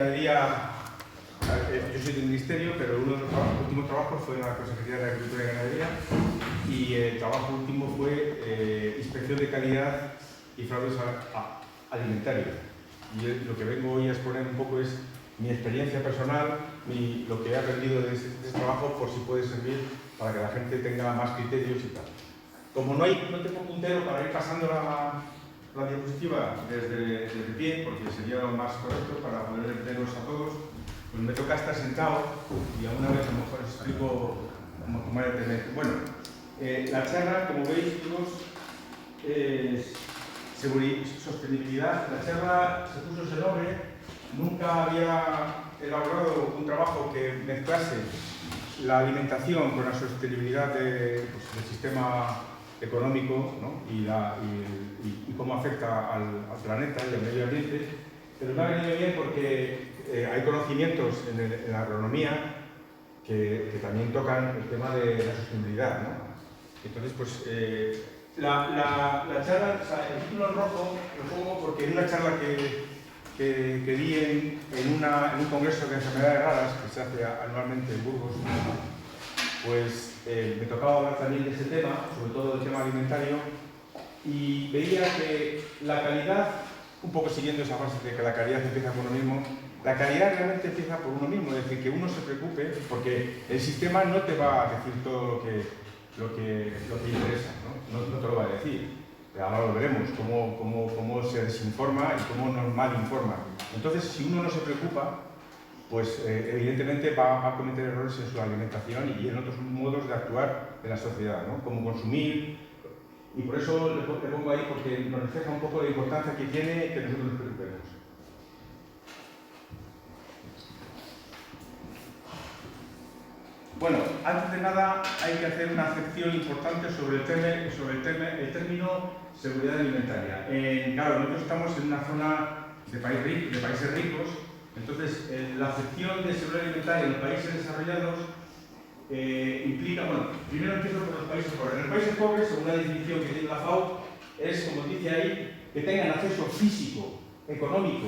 Yo soy del Ministerio, pero uno de los últimos trabajos fue en la Consejería de Agricultura y Ganadería y el trabajo último fue inspección de calidad y fraudes alimentarios. Y lo que vengo hoy a exponer un poco es mi experiencia personal, lo que he aprendido de este trabajo, por si puede servir para que la gente tenga más criterios y tal. Como no tengo puntero para ir pasando la diapositiva desde pie, porque sería lo más correcto para poder verlos a todos, pues me toca estar sentado y alguna vez a lo mejor os explico como era tener. Bueno, la charla, como veis todos, es sostenibilidad. La charla se puso ese nombre. Nunca había elaborado un trabajo que mezclase la alimentación con la sostenibilidad del sistema económico, ¿no? y cómo afecta al planeta y al medio ambiente, pero me ha venido bien porque hay conocimientos en la agronomía que también tocan el tema de la sostenibilidad, ¿no? Entonces, pues, la charla, o sea, el título en rojo lo pongo porque en una charla que di en un congreso de enfermedades raras que se hace anualmente en Burgos, pues me tocaba hablar también de ese tema, sobre todo del tema alimentario, y veía que la calidad, un poco siguiendo esa base de que la calidad empieza por uno mismo, la calidad realmente empieza por uno mismo, es decir, que uno se preocupe, porque el sistema no te va a decir todo lo que interesa, ¿no? No te lo va a decir. Ahora lo veremos, cómo se desinforma y cómo nos malinforma. Entonces, si uno no se preocupa, pues evidentemente va a cometer errores en su alimentación y en otros modos de actuar en la sociedad, ¿no? Como consumir, y por eso le pongo ahí porque nos refleja un poco la importancia que tiene que nosotros nos preocupemos. Bueno, antes de nada hay que hacer una acepción importante sobre el término seguridad alimentaria. Claro, nosotros estamos en una zona de países ricos. Entonces, la acepción de seguridad alimentaria en los países desarrollados implica, bueno, primero empiezo por los países pobres. En los países pobres, según la definición que tiene la FAO, es, como dice ahí, que tengan acceso físico, económico,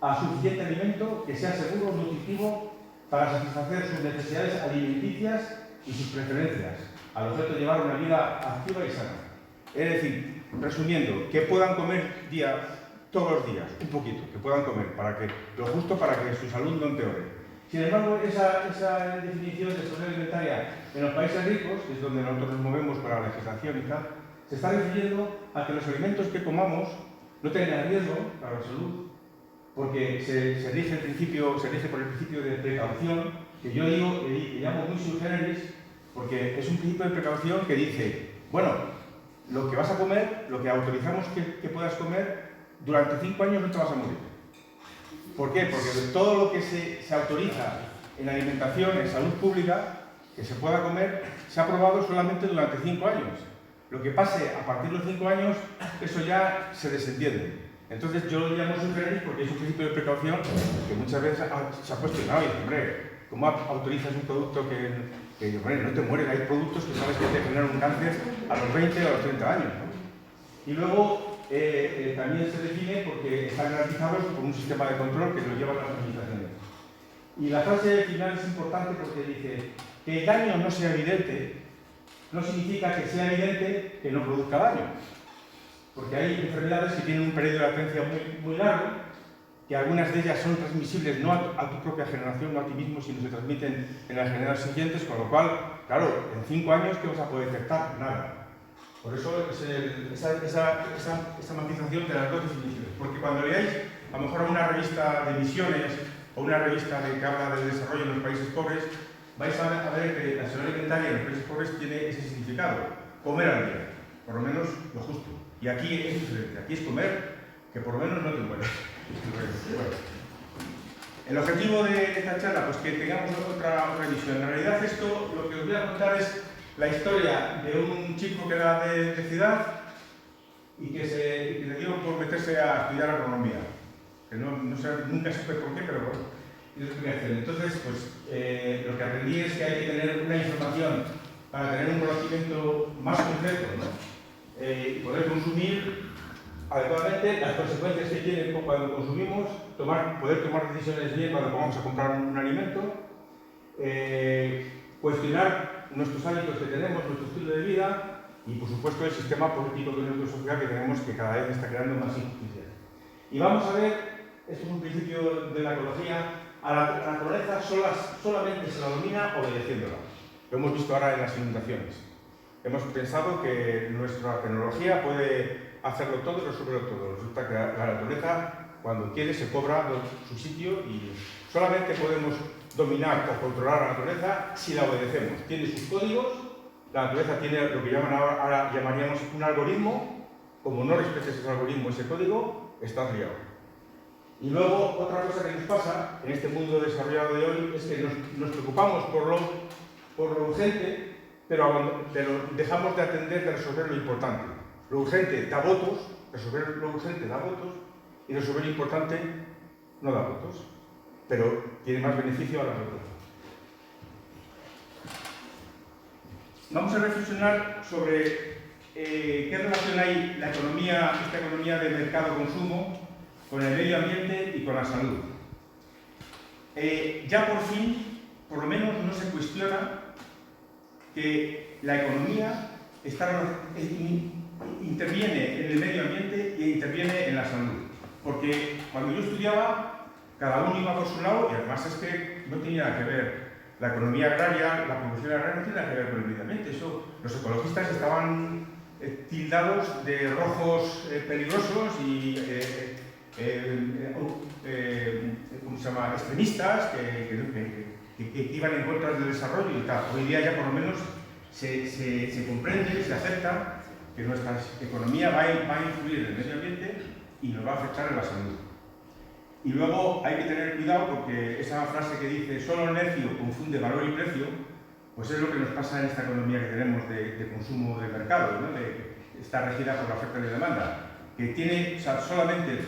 a suficiente alimento que sea seguro, nutritivo, para satisfacer sus necesidades alimenticias y sus preferencias, al objeto de llevar una vida activa y sana. Es decir, resumiendo, que puedan comer todos los días, un poquito, que puedan comer, lo justo para que su salud no empeore. Sin embargo, esa definición de seguridad alimentaria en los países ricos, que es donde nosotros nos movemos para la legislación y tal, se está refiriendo a que los alimentos que comamos no tengan riesgo para la salud, porque se rige por el principio de precaución, que yo digo, que llamo muy sui generis, porque es un principio de precaución que dice, bueno, lo que vas a comer, lo que autorizamos que puedas comer, durante 5 años no te vas a morir. ¿Por qué? Porque todo lo que se autoriza en alimentación, en salud pública, que se pueda comer, se ha aprobado solamente durante 5 años. Lo que pase a partir de los 5 años, eso ya se desentiende. Entonces yo lo llamo sui generis porque es un principio de precaución que muchas veces se ha cuestionado y dice, hombre, ¿cómo autorizas un producto que hombre, no te mueres? Hay productos que sabes que te generan un cáncer a los 20 o a los 30 años, ¿no? Y luego también se define porque están garantizados por un sistema de control que lo llevan las organizaciones. Y la frase final es importante porque dice que el daño no sea evidente no significa que sea evidente que no produzca daño. Porque hay enfermedades que tienen un periodo de latencia muy largo, que algunas de ellas son transmisibles no a tu propia generación, no a ti mismo, sino se transmiten en las generaciones siguientes, con lo cual, claro, en 5 años, ¿qué vas a poder detectar? Nada. Por eso esa matización de las dos definiciones. Porque cuando veáis, a lo mejor una revista de misiones o una revista que habla del desarrollo en los países pobres, vais a ver que la seguridad alimentaria en los países pobres tiene ese significado: comer al día, por lo menos lo justo. Y aquí es diferente, aquí es comer que por lo menos no te mueres. Bueno. El objetivo de esta charla, pues que tengamos otra visión. En realidad esto, lo que os voy a contar es la historia de un chico que era de ciudad y que le dio por meterse a estudiar agronomía. Que no sé, nunca supe por qué, pero bueno, es lo que voy a hacer. Entonces, pues lo que aprendí es que hay que tener una información para tener un conocimiento más completo, ¿no? Y poder consumir adecuadamente, las consecuencias que tiene cuando consumimos, poder tomar decisiones bien cuando vamos a comprar un alimento, cuestionar nuestros hábitos que tenemos, nuestro estilo de vida y, por supuesto, el sistema político de nuestra sociedad que tenemos, que cada vez está creando más injusticias. Y vamos a ver, esto es un principio de la ecología, a la naturaleza solamente se la domina obedeciéndola. Lo hemos visto ahora en las inundaciones. Hemos pensado que nuestra tecnología puede hacerlo todo y resolverlo todo. Resulta que la naturaleza, cuando quiere, se cobra su sitio y solamente podemos dominar o controlar a la naturaleza si la obedecemos. Tiene sus códigos, la naturaleza tiene lo que ahora llamaríamos un algoritmo. Como no respetes ese algoritmo, ese código, estás liado. Y luego, otra cosa que nos pasa en este mundo desarrollado de hoy es que nos preocupamos por lo urgente, pero dejamos de atender de resolver lo importante. Lo urgente da votos, resolver lo urgente da votos, y resolver lo importante no da votos, pero tiene más beneficio a la largo plazo. Vamos a reflexionar sobre qué relación hay esta economía de mercado-consumo, con el medio ambiente y con la salud. Ya por fin, por lo menos, no se cuestiona que la economía interviene en el medio ambiente e interviene en la salud. Porque cuando yo estudiaba, cada uno iba por su lado y además es que no tenía nada que ver. La economía agraria, la producción agraria no tiene nada que ver con el medio ambiente. Eso, los ecologistas estaban tildados de rojos peligrosos y ¿cómo se llama? Extremistas que iban en contra del desarrollo y tal. Hoy día ya por lo menos se comprende, se acepta que nuestra economía va a influir en el medio ambiente y nos va a afectar en la salud. Y luego hay que tener cuidado porque esa frase que dice solo el necio confunde valor y precio, pues es lo que nos pasa en esta economía que tenemos de consumo de mercado, ¿no? Está regida por la oferta y la demanda, que tiene, o sea, solamente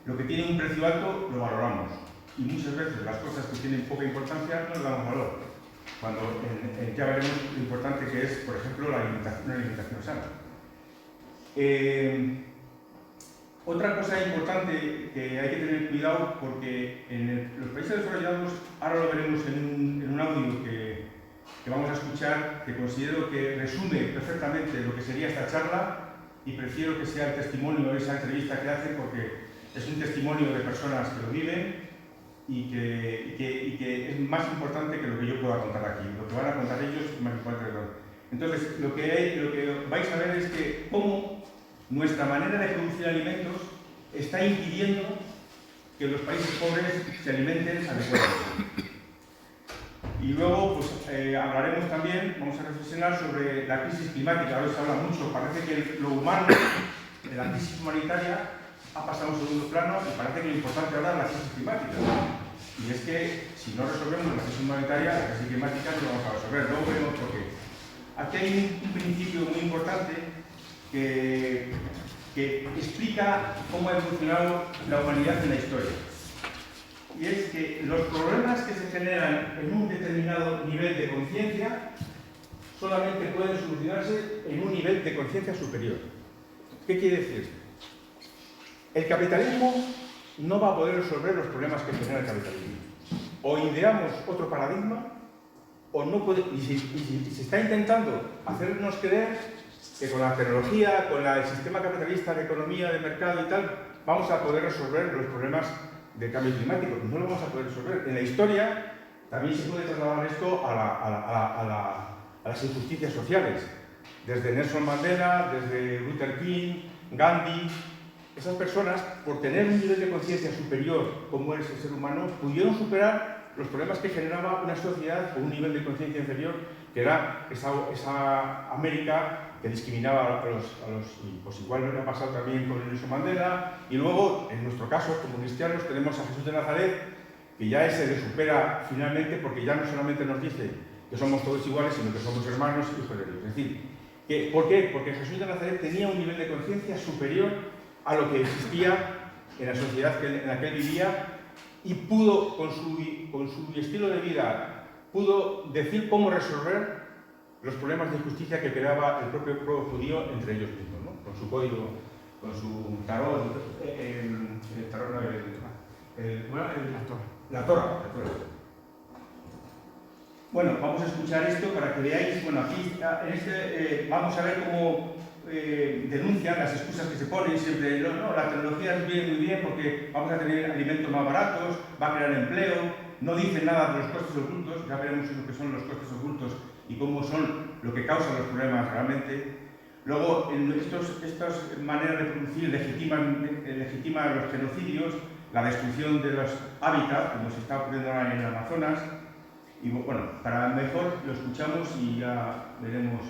lo que tiene un precio alto lo valoramos. Y muchas veces las cosas que tienen poca importancia no le damos valor. Cuando ya veremos lo importante que es, por ejemplo, una alimentación sana. Otra cosa importante que hay que tener cuidado, porque en los países desarrollados, ahora lo veremos en un audio que vamos a escuchar, que considero que resume perfectamente lo que sería esta charla y prefiero que sea el testimonio de esa entrevista que hacen porque es un testimonio de personas que lo viven y que es más importante que lo que yo pueda contar aquí. Lo que van a contar ellos es más importante que todo. Entonces, lo que vais a ver es que cómo nuestra manera de producir alimentos está impidiendo que los países pobres se alimenten adecuadamente. Y luego pues, hablaremos también, vamos a reflexionar sobre la crisis climática. Ahora se habla mucho, parece que lo humano, la crisis humanitaria, ha pasado a un segundo plano y parece que lo importante ahora es la crisis climática. Y es que si no resolvemos la crisis humanitaria, la crisis climática no la vamos a resolver. Luego veremos por qué. Aquí hay un principio muy importante que explica cómo ha evolucionado la humanidad en la historia. Y es que los problemas que se generan en un determinado nivel de conciencia solamente pueden solucionarse en un nivel de conciencia superior. ¿Qué quiere decir? El capitalismo no va a poder resolver los problemas que genera el capitalismo. O ideamos otro paradigma, o no puede, y se está intentando hacernos creer que con la tecnología, con el sistema capitalista de economía, de mercado y tal, vamos a poder resolver los problemas del cambio climático. No lo vamos a poder resolver. En la historia también se puede trasladar esto a las injusticias sociales. Desde Nelson Mandela, desde Luther King, Gandhi. Esas personas, por tener un nivel de conciencia superior como es el ser humano, pudieron superar los problemas que generaba una sociedad con un nivel de conciencia inferior, que era esa América que discriminaba a los y pues igual lo que ha pasado también con Nelson Mandela. Y luego, en nuestro caso, como cristianos, tenemos a Jesús de Nazaret, que ya ese le supera finalmente, porque ya no solamente nos dice que somos todos iguales, sino que somos hermanos y hijos de Dios. Es decir, ¿por qué? Porque Jesús de Nazaret tenía un nivel de conciencia superior a lo que existía en la sociedad en la que él vivía y pudo, con su estilo de vida, pudo decir cómo resolver los problemas de injusticia que creaba el propio pueblo judío entre ellos mismos, ¿no? Con su código con su tarot, la torre. Bueno, vamos a escuchar esto para que veáis, bueno, aquí vamos a ver cómo denuncian las excusas que se ponen siempre. No, la tecnología viene muy bien porque vamos a tener alimentos más baratos, va a crear empleo, no dicen nada de los costes ocultos, ya veremos lo que son los costes ocultos y cómo son lo que causan los problemas realmente. Luego, estas maneras de producir legitiman los genocidios, la destrucción de los hábitats, como se está ocurriendo ahora en el Amazonas. Y bueno, para mejor lo escuchamos y ya veremos.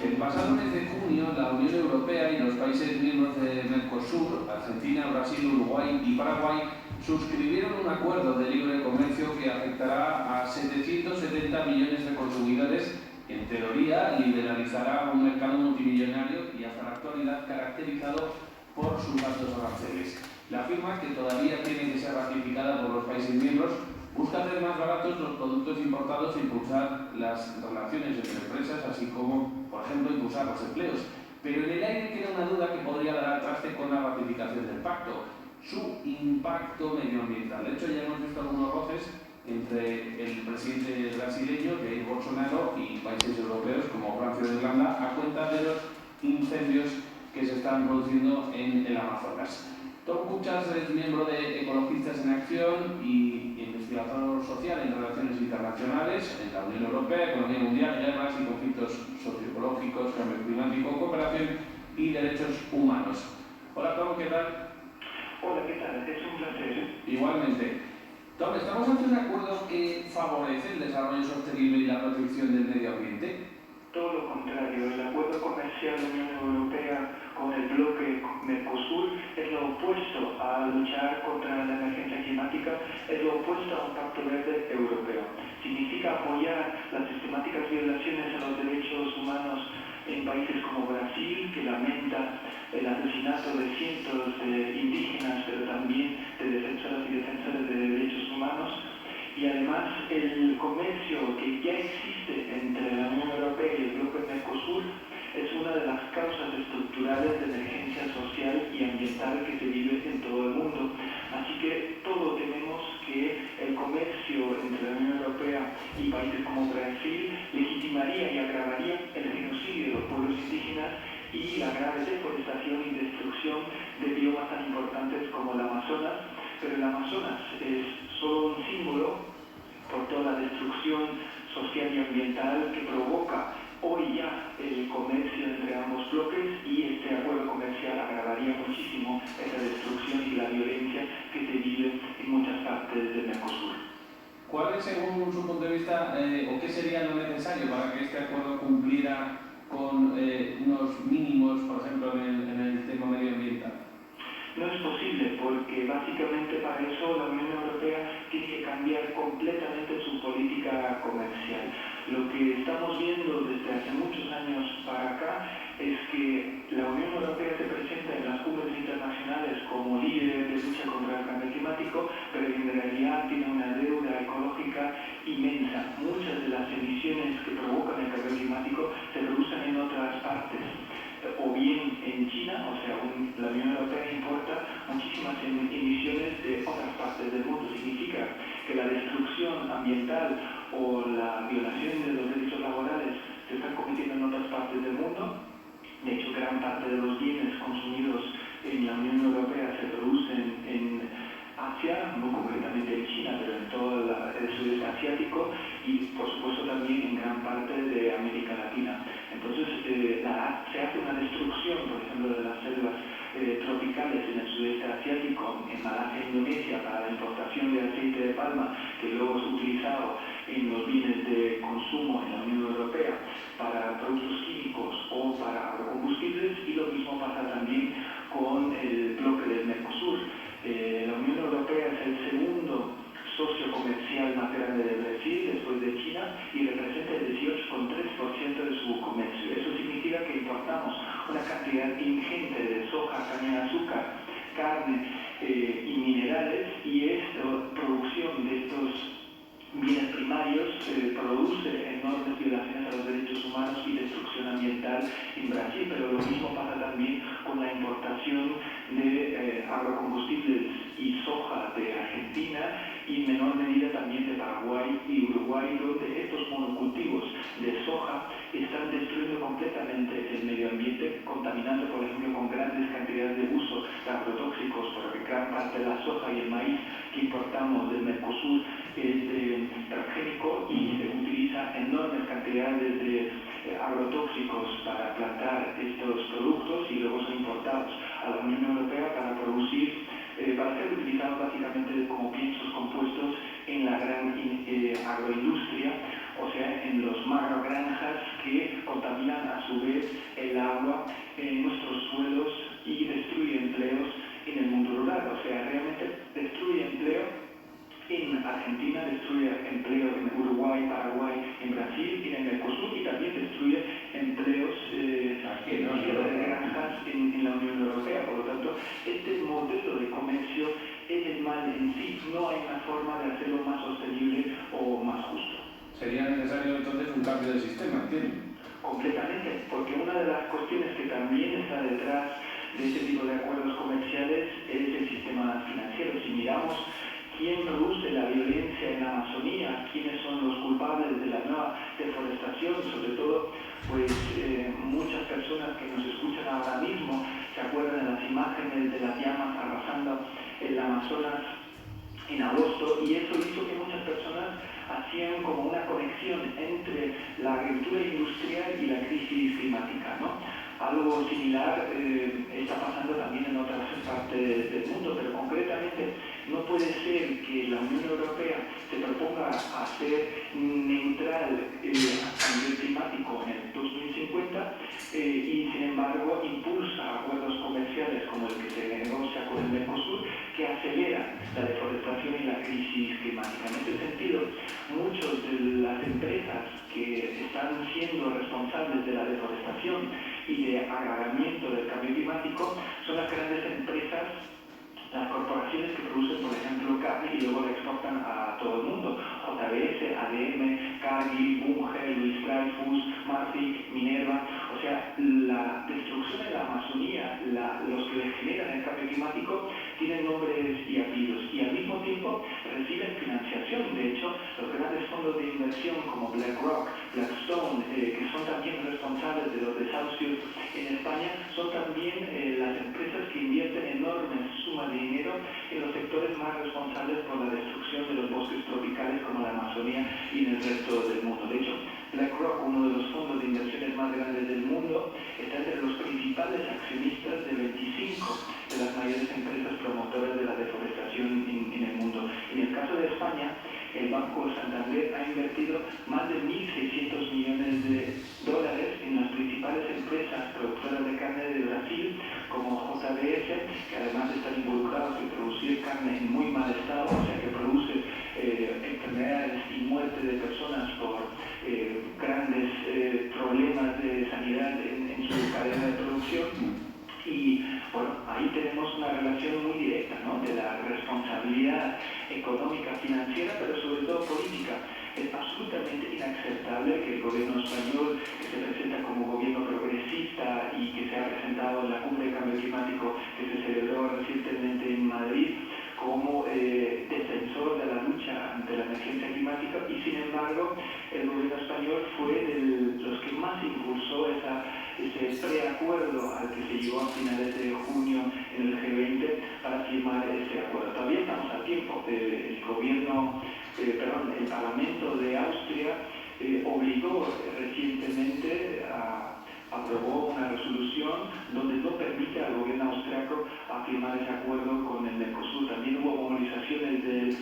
El pasado mes de junio, la Unión Europea y los países miembros de Mercosur, Argentina, Brasil, Uruguay y Paraguay, suscribieron un acuerdo de libre comercio que afectará a 770 millones de consumidores. En teoría, liberalizará un mercado multimillonario y hasta la actualidad caracterizado por sus altos aranceles. La firma, que todavía tiene que ser ratificada por los países miembros, busca hacer más baratos los productos importados e impulsar las relaciones entre empresas, así como, por ejemplo, impulsar los empleos. Pero en el aire queda una duda que podría dar al traste con la ratificación del pacto: su impacto medioambiental. De hecho, ya hemos visto algunos roces entre el presidente brasileño, Jair Bolsonaro, y países europeos como Francia e Irlanda, a cuenta de los incendios que se están produciendo en el Amazonas. Tom Kuchas es miembro de Ecologistas en Acción y investigador social en relaciones internacionales en la Unión Europea, economía mundial, guerras y conflictos socioecológicos, cambio climático, cooperación y derechos humanos. Hola Tom, ¿qué tal? Hola, ¿qué tal? Es un placer. Igualmente. Tom, ¿estamos ante un acuerdo que favorece el desarrollo sostenible y la protección del medio ambiente? Todo lo contrario, el acuerdo comercial de la Unión Europea con el bloque Mercosur es lo opuesto a luchar contra la emergencia climática, es lo opuesto a un pacto verde europeo. Significa apoyar las sistemáticas violaciones a los derechos humanos en países como Brasil, que lamenta el asesinato de cientos de indígenas, pero también de defensoras y defensores de derechos humanos. Y además el comercio que ya existe entre la Unión Europea y el bloque Mercosur es una de las causas estructurales de emergencia social y ambiental que se vive en todo el mundo. Así que todos tememos que el comercio entre la Unión Europea y países como Brasil legitimaría y agravaría el genocidio de los pueblos indígenas y la grave deforestación y destrucción de biomas tan importantes como el Amazonas. Pero el Amazonas es solo un símbolo por toda la destrucción social y ambiental que provoca hoy ya el comercio entre ambos bloques, y este acuerdo comercial agravaría muchísimo esa destrucción y la violencia que se vive en muchas partes del Mercosur. ¿Cuál es, según su punto de vista, o qué sería lo necesario para que este acuerdo cumpliera con unos mínimos, por ejemplo, en el tema medioambiental? No es posible, porque básicamente para eso la Unión Europea tiene que cambiar completamente su política comercial. Lo que estamos viendo desde hace muchos años para acá es que la Unión Europea se presenta en las cumbres internacionales como líder de lucha contra el cambio climático, pero en realidad tiene una deuda ecológica inmensa. Muchas de las emisiones que provocan el cambio climático se producen en otras partes, o bien en China, o sea, la Unión Europea importa muchísimas emisiones de otras partes del mundo. Significa que la destrucción ambiental o la violación de los derechos laborales se están cometiendo en otras partes del mundo. De hecho, gran parte de los bienes consumidos en la Unión Europea se producen en Asia, muy concretamente en China, pero en todo el sudeste asiático y, por supuesto, también en gran parte de América Latina. Entonces, se hace una destrucción, por ejemplo, de las selvas tropicales en el sudeste asiático, en Malasia e Indonesia, para la importación de aceite de palma, que luego es utilizado en los bienes de consumo en la Unión Europea para productos químicos o para agrocombustibles, y lo mismo pasa también con el bloque del Mercosur. La Unión Europea es el segundo socio comercial más grande de Brasil, después de China, y representa el 18,3% de su comercio. Eso significa que importamos una cantidad ingente de soja soja, caña de azúcar, carne y minerales, y esta producción de estos bienes primarios produce enormes violaciones a los derechos humanos y destrucción ambiental en Brasil, pero lo mismo pasa también con la importación de agrocombustibles y soja de Argentina y en menor medida también de Paraguay y Uruguay, donde estos monocultivos de soja están destruyendo completamente el medio ambiente, contaminando, por ejemplo, con grandes cantidades de uso de agrotóxicos, porque gran parte de la soja y el maíz que importamos del Mercosur es de transgénico y se utiliza enormes cantidades de agrotóxicos para plantar estos productos y luego son importados a la Unión Europea para producir, para ser utilizados básicamente como piensos compuestos en la gran agroindustria, o sea, en los macrogranjas que contaminan a su vez el agua en nuestros suelos y destruye empleos en el mundo rural, o sea, realmente destruye empleo en Argentina, destruye empleo en Uruguay, Paraguay, en Brasil y en el Mercosur, y también destruye empleos de granjas en la Unión Europea. Por lo tanto, este modelo de comercio es el mal en sí, no hay una forma de hacerlo más sostenible o más justo. Sería necesario entonces un cambio de sistema, ¿entiendes? Completamente, porque una de las cuestiones que también está detrás de este tipo de acuerdos comerciales es el sistema financiero. Si miramos quién produce la violencia en la Amazonía, quiénes son los culpables de la nueva deforestación, sobre todo pues muchas personas que nos escuchan ahora mismo se acuerdan de las imágenes de las llamas arrasando el Amazonas en agosto, y eso hizo que muchas personas hacían como una conexión entre la agricultura industrial y la crisis climática, ¿no? Algo similar está pasando también en otras partes del mundo, pero concretamente no puede ser que la Unión Europea se proponga hacer neutral a nivel climático en el 2050 y sin embargo impulsa acuerdos comerciales como el que se negocia con el Mercosur, que acelera la deforestación y la crisis climática. En este sentido, muchas de las empresas que están siendo responsables de la deforestación y de agravamiento del cambio climático son las grandes empresas, las corporaciones que producen, por ejemplo, carne y luego la exportan a todo el mundo. JBS, ADM, Cargill, Bunge, Louis Dreyfus, Marfrig, Minerva. O sea, la destrucción de la Amazonía, los que generan el cambio climático, tienen nombres y apellidos y al mismo tiempo reciben financiación. De hecho, los grandes fondos de inversión como BlackRock, Blackstone, que son también responsables de los desahucios en España, son también las empresas que invierten enormes sumas de dinero en los sectores más responsables por la destrucción de los bosques tropicales como la Amazonía y en el resto del mundo. De hecho, BlackRock, uno de los fondos de inversiones más grandes del mundo, está entre los principales accionistas de 25 de las mayores empresas promotoras de la deforestación en el mundo. En el caso de España, el Banco Santander ha invertido más de 1.600 millones de dólares en las principales empresas productoras de carne de Brasil, como JBS, que además están involucrados en producir carne en muy mal estado, o sea que produce enfermedades y muerte de personas por grandes problemas de sanidad en su cadena de producción. Y bueno, ahí tenemos una relación muy directa, ¿no?, de la responsabilidad económica, financiera, pero sobre todo política. Es absolutamente inaceptable que el gobierno español, que se presenta como gobierno progresista y que se ha presentado en la cumbre de cambio climático que se celebró recientemente en Madrid, como defensor de la lucha ante la emergencia climática, y sin embargo el gobierno español fue de los que más impulsó ese preacuerdo al que se llegó a finales de junio en el G20 para firmar ese acuerdo. Todavía estamos a tiempo. El Parlamento de Austria obligó recientemente aprobó una resolución donde no permite al gobierno austriaco a firmar ese acuerdo con el Mercosur. También hubo movilizaciones del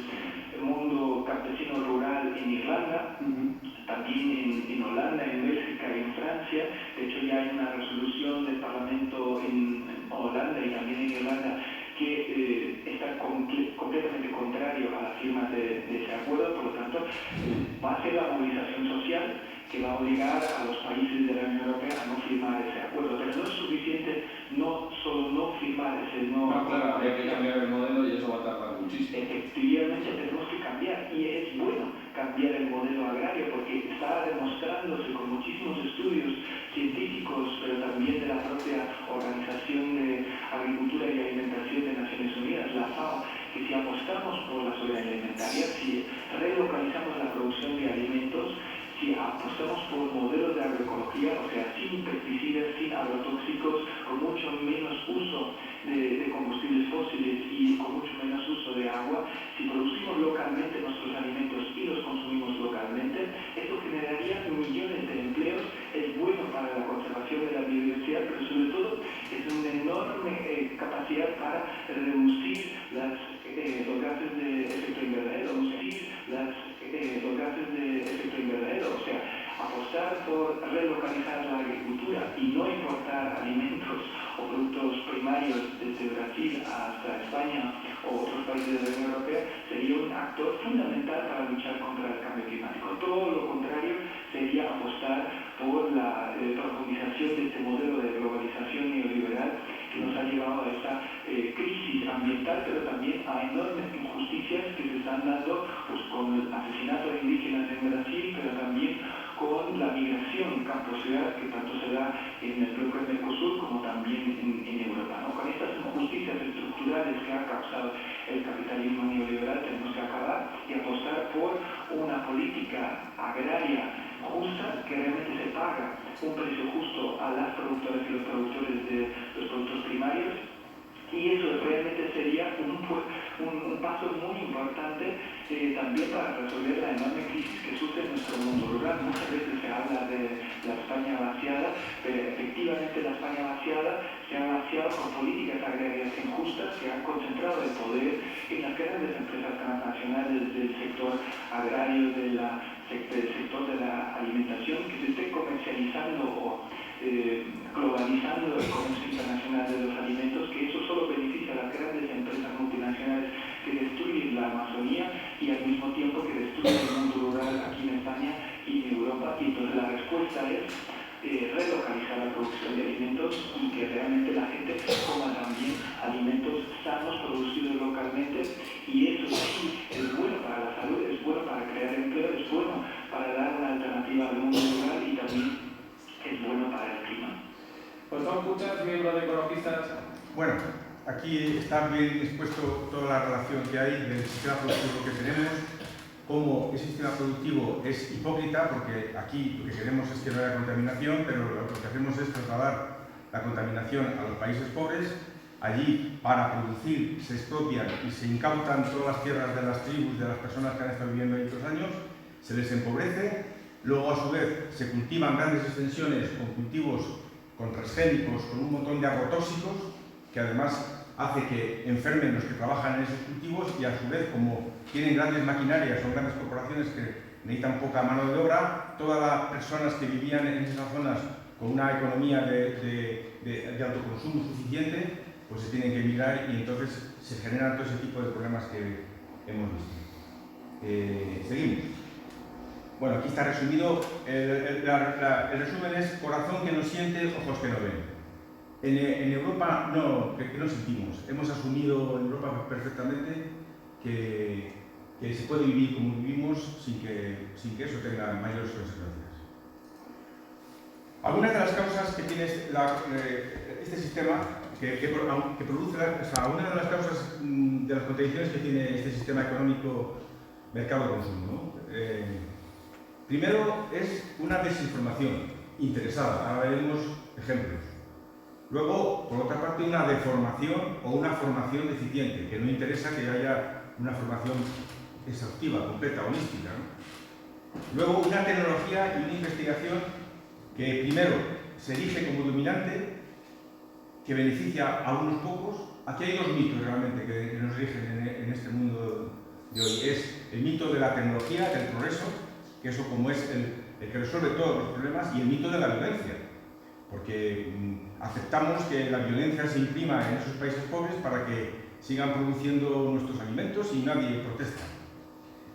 mundo campesino rural en Irlanda, también en Holanda, en Bélgica y en Francia. De hecho, ya hay una resolución del Parlamento en Holanda y también en Irlanda que está completamente contrario a la firma de ese acuerdo. Por lo tanto, va a ser la movilización social que va a obligar a los países de la Unión Europea a no firmar ese acuerdo. Pero no es suficiente no solo no firmar ese No, claro, habría que cambiar el modelo y eso va a tardar muchísimo. Efectivamente tenemos que cambiar, y es bueno cambiar el modelo agrario porque está demostrándose con muchísimos estudios científicos, pero también de la propia Organización de Agricultura y Alimentación de Naciones Unidas, la FAO, que si apostamos por la soberanía alimentaria, si relocalizamos la producción de alimentos, si apostamos por modelos de agroecología, o sea, sin pesticidas, sin agrotóxicos, con mucho menos uso de combustibles fósiles y con mucho menos uso de agua, si producimos localmente nuestros alimentos y los consumimos localmente, esto generaría millones de empleos, es bueno para la conservación de la biodiversidad, pero sobre todo es una enorme capacidad para reducir los gases de efecto invernadero, o sea, apostar por relocalizar la agricultura y no importar alimentos o productos primarios desde Brasil hasta España o otros países de la Unión Europea sería un actor fundamental para luchar contra el cambio climático. Todo lo contrario sería apostar por la profundización de este modelo de globalización neoliberal que nos ha llevado a esta crisis ambiental, pero también a enormes injusticias que se están dando pues, con el asesinato de indígenas en Brasil, pero también con la migración campo-ciudad que tanto se da en el bloque Mercosur como también en Europa, ¿no? Con estas injusticias estructurales que ha causado el capitalismo neoliberal tenemos que acabar y apostar por una política agraria justa que realmente se paga un precio justo a las productoras y los productores de los productos primarios, y eso realmente sería un paso muy importante también para resolver la enorme crisis que sufre nuestro mundo rural. Muchas veces se habla de la España vaciada, pero efectivamente la España vaciada se ha vaciado con políticas agrarias injustas que han concentrado el poder en las grandes empresas transnacionales del sector agrario, del sector de la alimentación, que se esté comercializando o globalizando el comercio internacional de los alimentos, que eso solo beneficia a las grandes empresas multinacionales que destruyen la Amazonía y al mismo tiempo que destruyen el mundo rural aquí en España y en Europa. Y entonces la respuesta es relocalizar la producción de alimentos y que realmente la gente coma también alimentos sanos producidos localmente, y eso sí es bueno para la salud, es bueno para crear empleo, es bueno para dar una alternativa al mundo rural y también es bueno para el clima. Pues son muchas, miembros de Ecologistas. Bueno, aquí está bien expuesto toda la relación que hay del sistema productivo que tenemos, cómo el sistema productivo es hipócrita, porque aquí lo que queremos es que no haya contaminación, pero lo que hacemos es trasladar la contaminación a los países pobres. Allí, para producir, se expropian y se incautan todas las tierras de las tribus, de las personas que han estado viviendo ahí estos años, se les empobrece. Luego, a su vez, se cultivan grandes extensiones con cultivos con transgénicos, con un montón de agrotóxicos, que además hace que enfermen los que trabajan en esos cultivos, y a su vez, como tienen grandes maquinarias, son grandes corporaciones que necesitan poca mano de obra, todas las personas que vivían en esas zonas con una economía de autoconsumo suficiente, pues se tienen que emigrar, y entonces se generan todo ese tipo de problemas que hemos visto. Seguimos. Bueno, aquí está resumido, el resumen es corazón que no siente, ojos que no ven. En Europa no sentimos. Hemos asumido en Europa perfectamente que se puede vivir como vivimos sin que eso tenga mayores consecuencias. Algunas de las causas que tiene este sistema, que produce, una de las causas de las contradicciones que tiene este sistema económico mercado de consumo, ¿no? Primero es una desinformación interesada, ahora veremos ejemplos. Luego, por otra parte, una deformación o una formación deficiente, que no interesa que haya una formación exhaustiva, completa, holística, ¿no? Luego, una tecnología y una investigación que primero se erige como dominante, que beneficia a unos pocos. Aquí hay dos mitos realmente que nos rigen en este mundo de hoy. Es el mito de la tecnología, del progreso, que eso como es el que resuelve todos los problemas, y el mito de la violencia, porque aceptamos que la violencia se imprima en esos países pobres para que sigan produciendo nuestros alimentos y nadie protesta.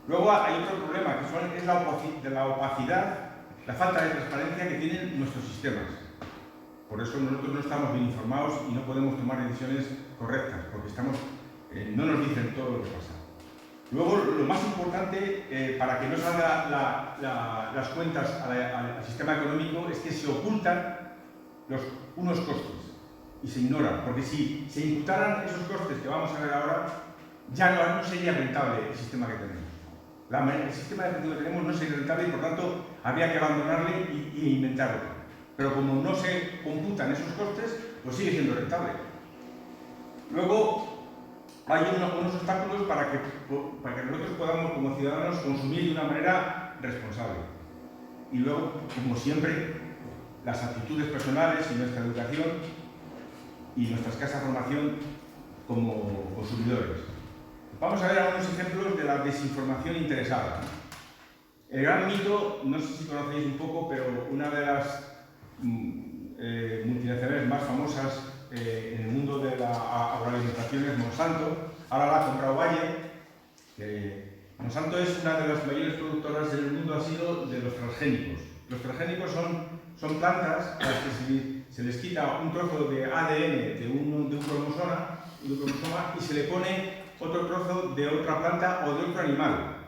Luego hay otro problema, que es la opacidad la falta de transparencia que tienen nuestros sistemas. Por eso nosotros no estamos bien informados y no podemos tomar decisiones correctas, porque no nos dicen todo lo que pasa. Luego, lo más importante para que no salgan las cuentas al sistema económico es que se ocultan unos costes y se ignoran, porque si se imputaran esos costes que vamos a ver ahora, ya no sería rentable el sistema que tenemos. El sistema que tenemos no sería rentable y por tanto habría que abandonarle y inventar otro. Pero como no se computan esos costes, pues sigue siendo rentable. Luego, hay unos obstáculos para que nosotros podamos, como ciudadanos, consumir de una manera responsable. Y luego, como siempre, las actitudes personales y nuestra educación y nuestra escasa formación como consumidores. Vamos a ver algunos ejemplos de la desinformación interesada. El gran mito, no sé si conocéis un poco, pero una de las multinacionales más famosas en el mundo de la agroalimentación es Monsanto. Ahora la ha comprado Bayer. Monsanto es una de las mayores productoras del mundo, ha sido de los transgénicos. Los transgénicos son plantas a las que se les quita un trozo de ADN de un cromosoma y se le pone otro trozo de otra planta o de otro animal,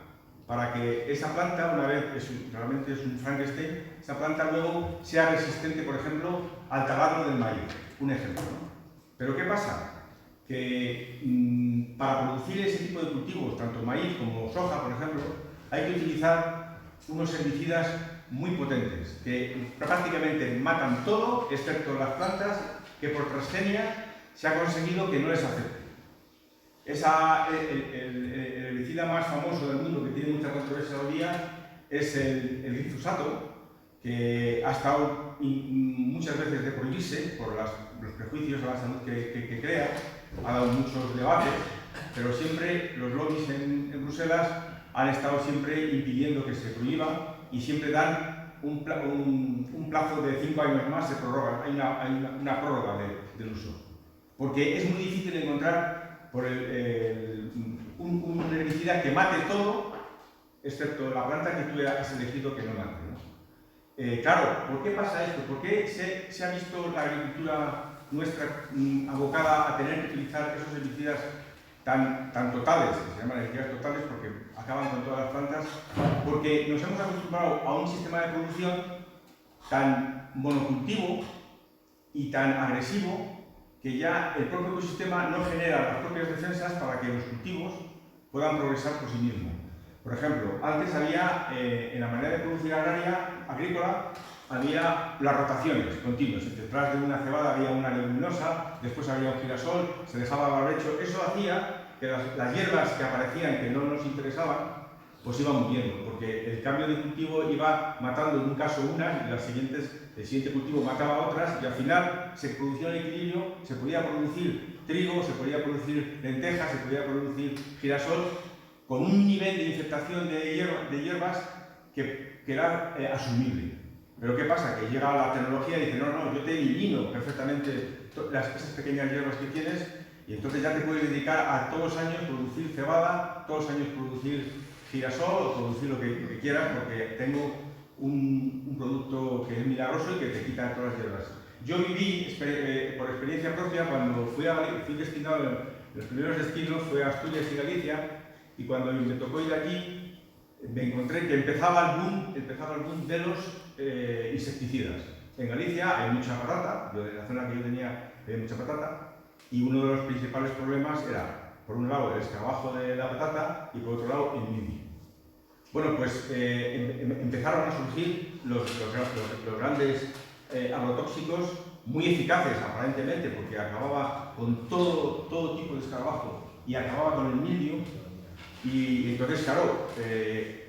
para que esa planta, una vez realmente es un Frankenstein, esa planta luego sea resistente, por ejemplo, al taladro del maíz. Un ejemplo, ¿no? Pero ¿qué pasa? Que para producir ese tipo de cultivos, tanto maíz como soja, por ejemplo, hay que utilizar unos herbicidas muy potentes, que prácticamente matan todo, excepto las plantas que por transgenia se ha conseguido que no les afecte. El herbicida más famoso del mundo, que tiene mucha controversia hoy día, es el glifosato, que ha estado muchas veces de prohibirse por los prejuicios a la salud que crea, ha dado muchos debates, pero siempre los lobbies en Bruselas han estado siempre impidiendo que se prohíba y siempre dan un plazo de 5 años más, se prorroga, hay una prórroga del uso. Porque es muy difícil encontrar un herbicida que mate todo, excepto la planta que tú has elegido que no mate, ¿no? Claro, ¿por qué pasa esto? ¿Por qué se ha visto la agricultura nuestra abocada a tener que utilizar esos herbicidas tan totales, que se llaman herbicidas totales porque acaban con todas las plantas? Porque nos hemos acostumbrado a un sistema de producción tan monocultivo y tan agresivo que ya el propio ecosistema no genera las propias defensas para que los cultivos puedan progresar por sí mismos. Por ejemplo, antes había, en la manera de producir agrícola, había las rotaciones continuas. Detrás de una cebada había una leguminosa, después había un girasol, se dejaba barbecho. Eso hacía que las hierbas que aparecían, que no nos interesaban, pues iban muriendo, porque el cambio de cultivo iba matando en un caso unas y el siguiente cultivo mataba otras, y al final se producía un equilibrio, se podía producir trigo, se podía producir lentejas, se podía producir girasol, con un nivel de infectación de hierbas que era asumible. Pero ¿qué pasa? Que llega la tecnología y dice, no, yo te elimino perfectamente esas pequeñas hierbas que tienes, y entonces ya te puedes dedicar a todos los años producir cebada, todos los años producir girasol o producir lo que quieras, porque tengo un producto que es milagroso y que te quita todas las hierbas. Yo viví, por experiencia propia, cuando fui destinado, los primeros destinos fue a Asturias y Galicia, y cuando me tocó ir allí, me encontré que empezaba el boom de los insecticidas. En Galicia hay mucha patata, en la zona que yo tenía había mucha patata, y uno de los principales problemas era, por un lado, el escarabajo de la patata y por otro lado, el mildio. Bueno, pues empezaron a surgir los grandes agrotóxicos muy eficaces, aparentemente, porque acababa con todo tipo de escarabajo y acababa con el mildio. Y entonces, claro,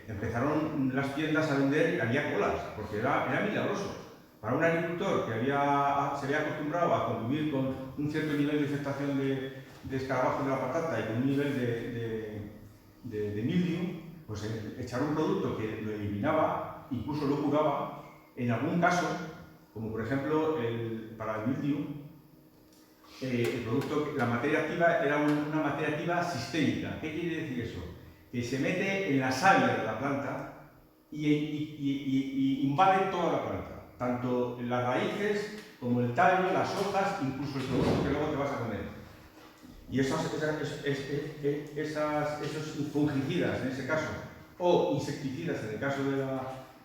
empezaron las tiendas a vender y había colas, porque era milagroso. Para un agricultor que se había acostumbrado a convivir con un cierto nivel de infestación de escarabajo de la patata y con un nivel de mildio, pues echar un producto que lo eliminaba, incluso lo curaba, en algún caso, como por ejemplo para el mildio, el producto, la materia activa era una materia activa sistémica. ¿Qué quiere decir eso? Que se mete en la savia de la planta y invade toda la planta, tanto las raíces como el tallo, las hojas, incluso el producto que luego te vas a comer. Y esos fungicidas, en ese caso, o insecticidas, en el caso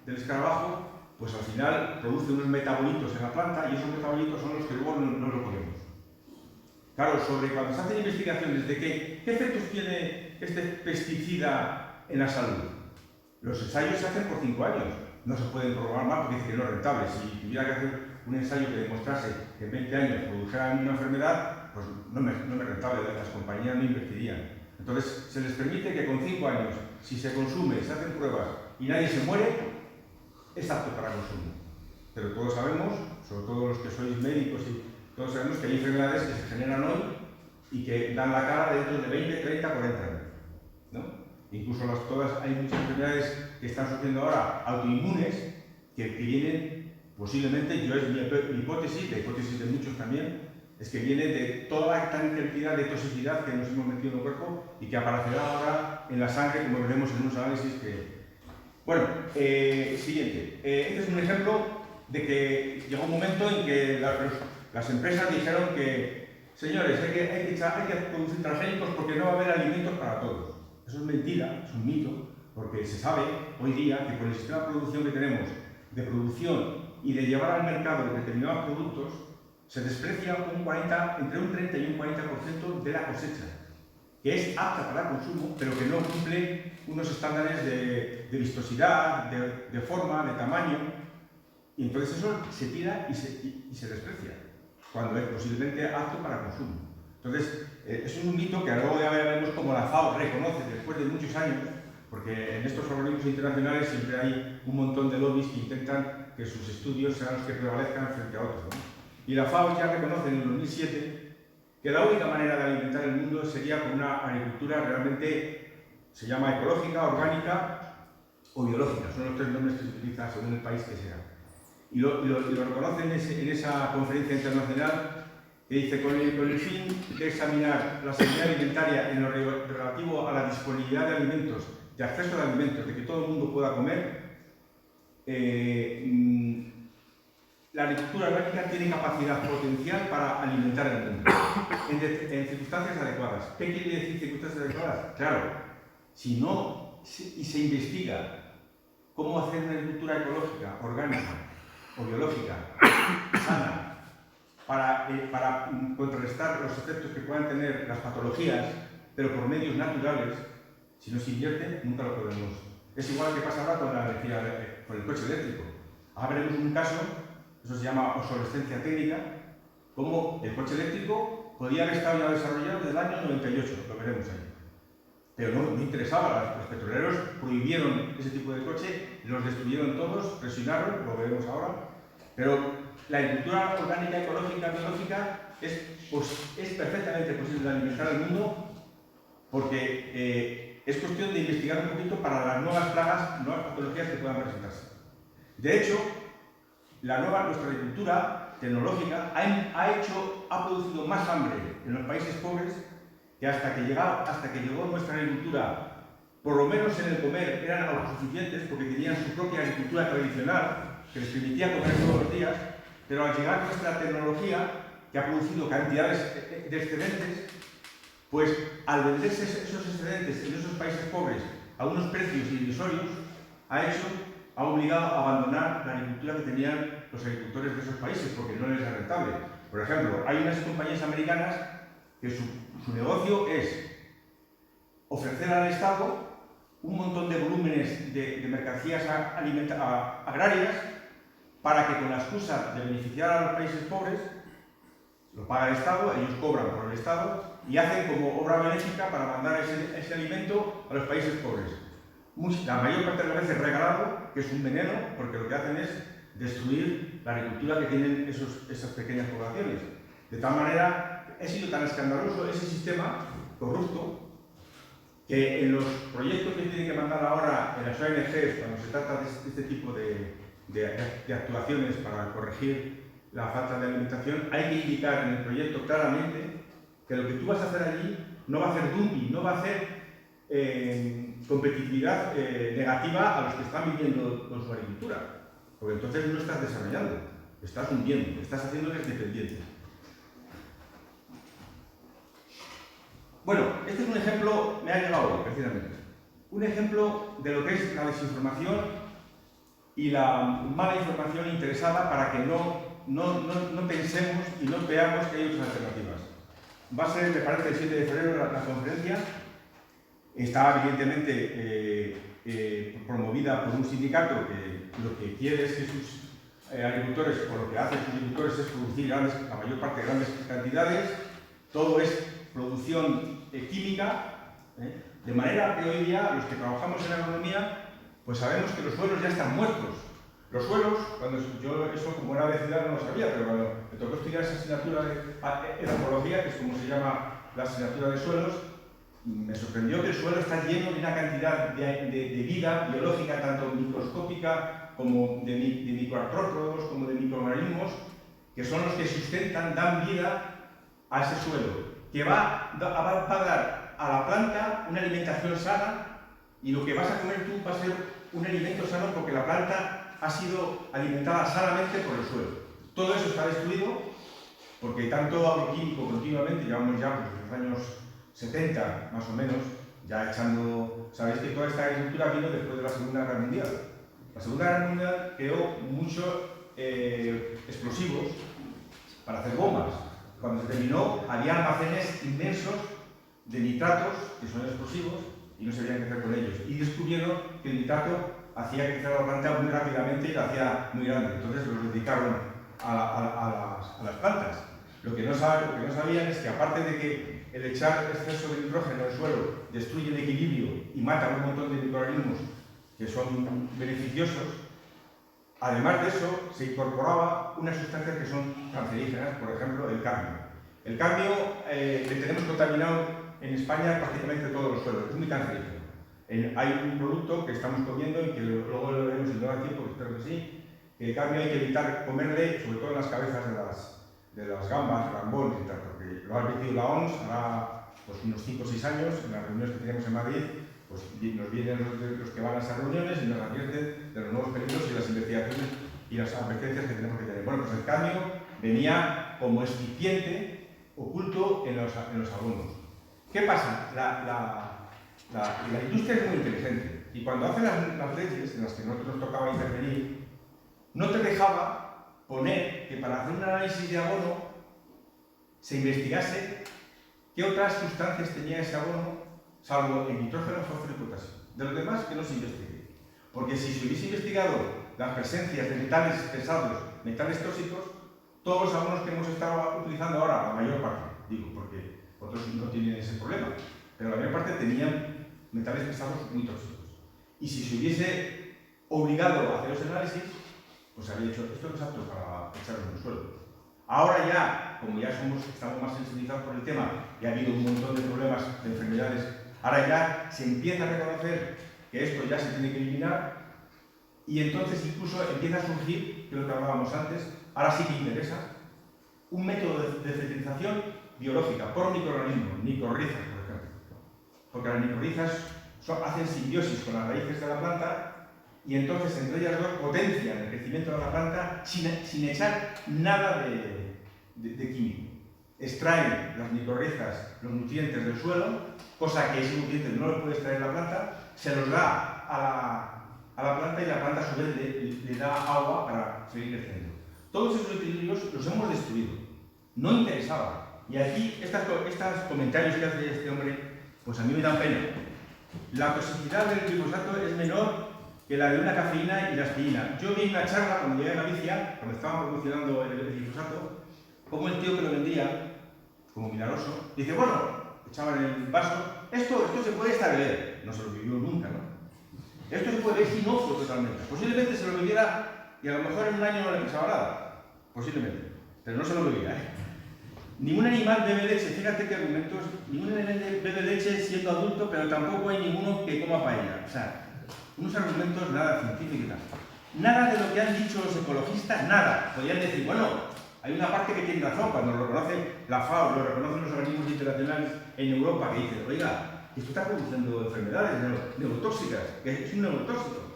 del escarabajo, pues al final producen unos metabolitos en la planta y esos metabolitos son los que luego no lo comemos. Claro, sobre cuando se hacen investigaciones de qué efectos tiene este pesticida en la salud, los ensayos se hacen por 5 años. No se pueden prorrogar más porque dice que no es rentable. Si tuviera que hacer un ensayo que demostrase que en 20 años produjera una enfermedad, pues no es rentable, las compañías no invertirían. Entonces, se les permite que con 5 años, si se consume, se hacen pruebas y nadie se muere, es apto para consumo. Pero todos sabemos, sobre todo los que sois médicos y todos sabemos que hay enfermedades que se generan hoy y que dan la cara dentro de 20, 30, 40 años, ¿no? Incluso hay muchas enfermedades que están surgiendo ahora autoinmunes que vienen posiblemente, es mi hipótesis, la hipótesis de muchos también, es que viene de toda la cantidad de toxicidad que nos hemos metido en el cuerpo y que aparecerá ahora en la sangre, como veremos en unos análisis que... Bueno, siguiente. Este es un ejemplo de que llegó un momento en que las empresas dijeron que, señores, hay que producir transgénicos porque no va a haber alimentos para todos. Eso es mentira, es un mito, porque se sabe hoy día que con el sistema de producción que tenemos, de producción y de llevar al mercado determinados productos, se desprecia entre un 30 y un 40% de la cosecha, que es apta para el consumo, pero que no cumple unos estándares de vistosidad, de forma, de tamaño, y entonces eso se tira y se desprecia, cuando es posiblemente apto para consumo. Entonces, eso es un mito que luego ya veremos como la FAO reconoce después de muchos años, porque en estos organismos internacionales siempre hay un montón de lobbies que intentan que sus estudios sean los que prevalezcan frente a otros, ¿no? Y la FAO ya reconoce en el 2007 que la única manera de alimentar el mundo sería con una agricultura realmente, se llama ecológica, orgánica o biológica, son los 3 nombres que se utilizan según el país que sea. Y lo reconocen en esa conferencia internacional que dice, con el fin de examinar la seguridad alimentaria en lo relativo a la disponibilidad de alimentos, de acceso a alimentos, de que todo el mundo pueda comer, la agricultura orgánica tiene capacidad potencial para alimentar el mundo en circunstancias adecuadas. ¿Qué quiere decir circunstancias adecuadas? Claro, si no se investiga cómo hacer una agricultura ecológica, orgánica o biológica, sana, para contrarrestar los efectos que puedan tener las patologías, pero por medios naturales, si no se invierte, nunca lo podemos. Es igual que pasa ahora con la energía, con el coche eléctrico. Ahora veremos un caso, eso se llama obsolescencia técnica, como el coche eléctrico podía haber estado ya desarrollado desde el año 98, lo veremos ahí. Pero no interesaba, los petroleros prohibieron ese tipo de coche, los destruyeron todos, presionaron, lo veremos ahora, pero la agricultura orgánica, ecológica, biológica es perfectamente posible de alimentar al mundo porque es cuestión de investigar un poquito para las nuevas plagas, nuevas patologías que puedan presentarse. De hecho, nuestra agricultura tecnológica ha producido más hambre en los países pobres que hasta que llegó nuestra agricultura, por lo menos en el comer, eran autosuficientes porque tenían su propia agricultura tradicional que les permitía comer todos los días, pero al llegar nuestra tecnología, que ha producido cantidades de excedentes, pues al venderse esos excedentes en esos países pobres a unos precios irrisorios, ha obligado a abandonar la agricultura que tenían los agricultores de esos países, porque no les es rentable. Por ejemplo, hay unas compañías americanas que su negocio es ofrecer al Estado un montón de volúmenes de mercancías agrarias para que con la excusa de beneficiar a los países pobres, lo paga el Estado, ellos cobran por el Estado y hacen como obra benéfica para mandar ese alimento a los países pobres. La mayor parte de las veces regalado, que es un veneno, porque lo que hacen es destruir la agricultura que tienen esas pequeñas poblaciones. De tal manera, ha sido tan escandaloso ese sistema corrupto que en los proyectos que tienen que mandar ahora en las ONGs, cuando se trata de este tipo de actuaciones para corregir la falta de alimentación, hay que indicar en el proyecto claramente que lo que tú vas a hacer allí no va a hacer dumping, no va a hacer competitividad negativa a los que están viviendo con su agricultura. Porque entonces no estás desarrollando, estás hundiendo, estás haciéndoles dependientes. Bueno, este es un ejemplo, me ha llegado hoy, precisamente. Un ejemplo de lo que es la desinformación y la mala información interesada para que no pensemos y no veamos que hay otras alternativas. Va a ser, me parece, el 7 de febrero la conferencia. Está evidentemente promovida por un sindicato que lo que quiere es que sus agricultores, o lo que hacen sus agricultores es producir la mayor parte de grandes cantidades. Todo es producción química, de manera que hoy día los que trabajamos en agronomía pues sabemos que los suelos ya están muertos. Los suelos, cuando yo eso como era de ciudad no lo sabía, pero cuando me tocó estudiar esa asignatura de edafología, que es como se llama la asignatura de suelos, me sorprendió que el suelo está lleno de una cantidad de vida biológica, tanto microscópica como de microartrópodos, como de microorganismos, que son los que sustentan, dan vida a ese suelo, que va a dar a la planta una alimentación sana, y lo que vas a comer tú va a ser un alimento sano porque la planta ha sido alimentada sanamente por el suelo. Todo eso está destruido porque tanto agroquímico continuamente, llevamos ya pues, los años 70 más o menos, ya echando... Sabéis que toda esta agricultura vino después de la Segunda Guerra Mundial. La Segunda Guerra Mundial creó muchos explosivos para hacer bombas. Cuando se terminó, había almacenes inmensos de nitratos, que son explosivos, y no sabían qué hacer con ellos. Y descubrieron que el nitrato hacía crecer la planta muy rápidamente y la hacía muy grande. Entonces los dedicaron a las plantas. Lo que no sabían es que aparte de que el echar exceso de nitrógeno al suelo destruye el equilibrio y mata a un montón de microorganismos que son beneficiosos, además de eso se incorporaba unas sustancias que son cancerígenas, por ejemplo el cadmio. El cadmio le tenemos contaminado en España prácticamente todos los suelos, es muy cancerígeno. Hay un producto que estamos comiendo y que luego lo veremos en todo el tiempo, espero que sí, que el cadmio hay que evitar comerle, sobre todo en las cabezas de las gambas, gambones y tal, porque lo ha advertido la OMS, hará pues, unos 5 o 6 años, en las reuniones que tenemos en Madrid, pues nos vienen los que van a esas reuniones y nos advierten de los nuevos peligros y las investigaciones y las advertencias que tenemos que tener. Bueno, pues el cadmio venía como excipiente oculto en los abonos. ¿Qué pasa? La industria es muy inteligente y cuando hace las leyes en las que nosotros nos tocaba intervenir, no te dejaba poner que para hacer un análisis de abono se investigase qué otras sustancias tenía ese abono, salvo el nitrógeno, fósforo y potasio. De los demás, que no se investigue. Porque si se hubiese investigado las presencias de metales pesados, metales tóxicos, todos los abonos que hemos estado utilizando ahora, la mayor parte, digo, porque otros no tienen ese problema, pero la mayor parte tenían metales pesados muy tóxicos. Y si se hubiese obligado a hacer los análisis, pues habría dicho, esto no es apto para echarlo en el suelo. Ahora ya, como ya estamos más sensibilizados por el tema y ha habido un montón de problemas, de enfermedades, ahora ya se empieza a reconocer que esto ya se tiene que eliminar y entonces incluso empieza a surgir, que es lo que hablábamos antes, ahora sí que interesa, un método de fertilización biológica por microorganismos, micorrizas, por ejemplo. Porque las micorrizas hacen simbiosis con las raíces de la planta y entonces entre ellas dos potencian el crecimiento de la planta sin echar nada de químico. Extraen las micorrizas los nutrientes del suelo, cosa que ese nutriente no lo puede extraer la planta, se los da a la planta y la planta a su vez le da agua para seguir creciendo. Todos esos equilibrios los hemos destruido. No interesaba. Y aquí, estos comentarios que hace este hombre, pues a mí me dan pena. La toxicidad del glifosato es menor que la de una cafeína y la aspirina. Yo vi una charla cuando llegué a Galicia, cuando estaban promocionando el glifosato, como el tío que lo vendía, como milagroso, dice, bueno, echaba en el vaso, esto se puede estar beber. No se lo vivió nunca, ¿no? Esto se puede beber inocua totalmente. Posiblemente se lo bebiera y a lo mejor en un año no le pasaba nada. Posiblemente. Pero no se lo bebía, ¿eh? Ningún animal bebe leche, fíjate qué argumentos, ningún animal bebe leche siendo adulto, pero tampoco hay ninguno que coma paella. O sea, unos argumentos nada científicos. Nada de lo que han dicho los ecologistas, nada. Podrían decir, bueno, hay una parte que tiene razón, cuando lo reconoce la FAO, lo reconocen los organismos internacionales en Europa, que dicen, oiga, y esto está produciendo enfermedades neurotóxicas, que es un neurotóxico.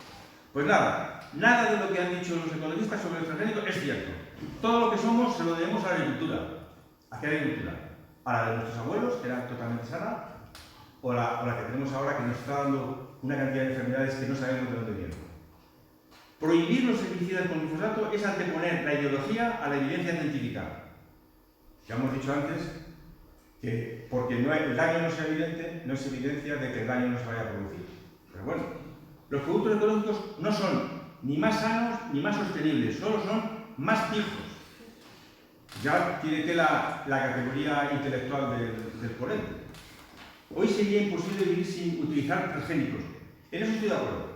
Pues nada de lo que han dicho los ecologistas sobre el transgénico es cierto. Todo lo que somos se lo debemos a la agricultura. ¿A qué agricultura? A la de nuestros abuelos, que era totalmente sana, o la que tenemos ahora, que nos está dando una cantidad de enfermedades que no sabemos de dónde vienen. Prohibir los herbicidas con glifosato es anteponer la ideología a la evidencia científica. Ya hemos dicho antes que porque el daño no sea evidente, no es evidencia de que el daño no se vaya a producir. Pero bueno, los productos ecológicos no son ni más sanos ni más sostenibles, solo son más fijos. Ya tiene que la categoría intelectual del ponente. Hoy sería imposible vivir sin utilizar transgénicos. En eso estoy de acuerdo.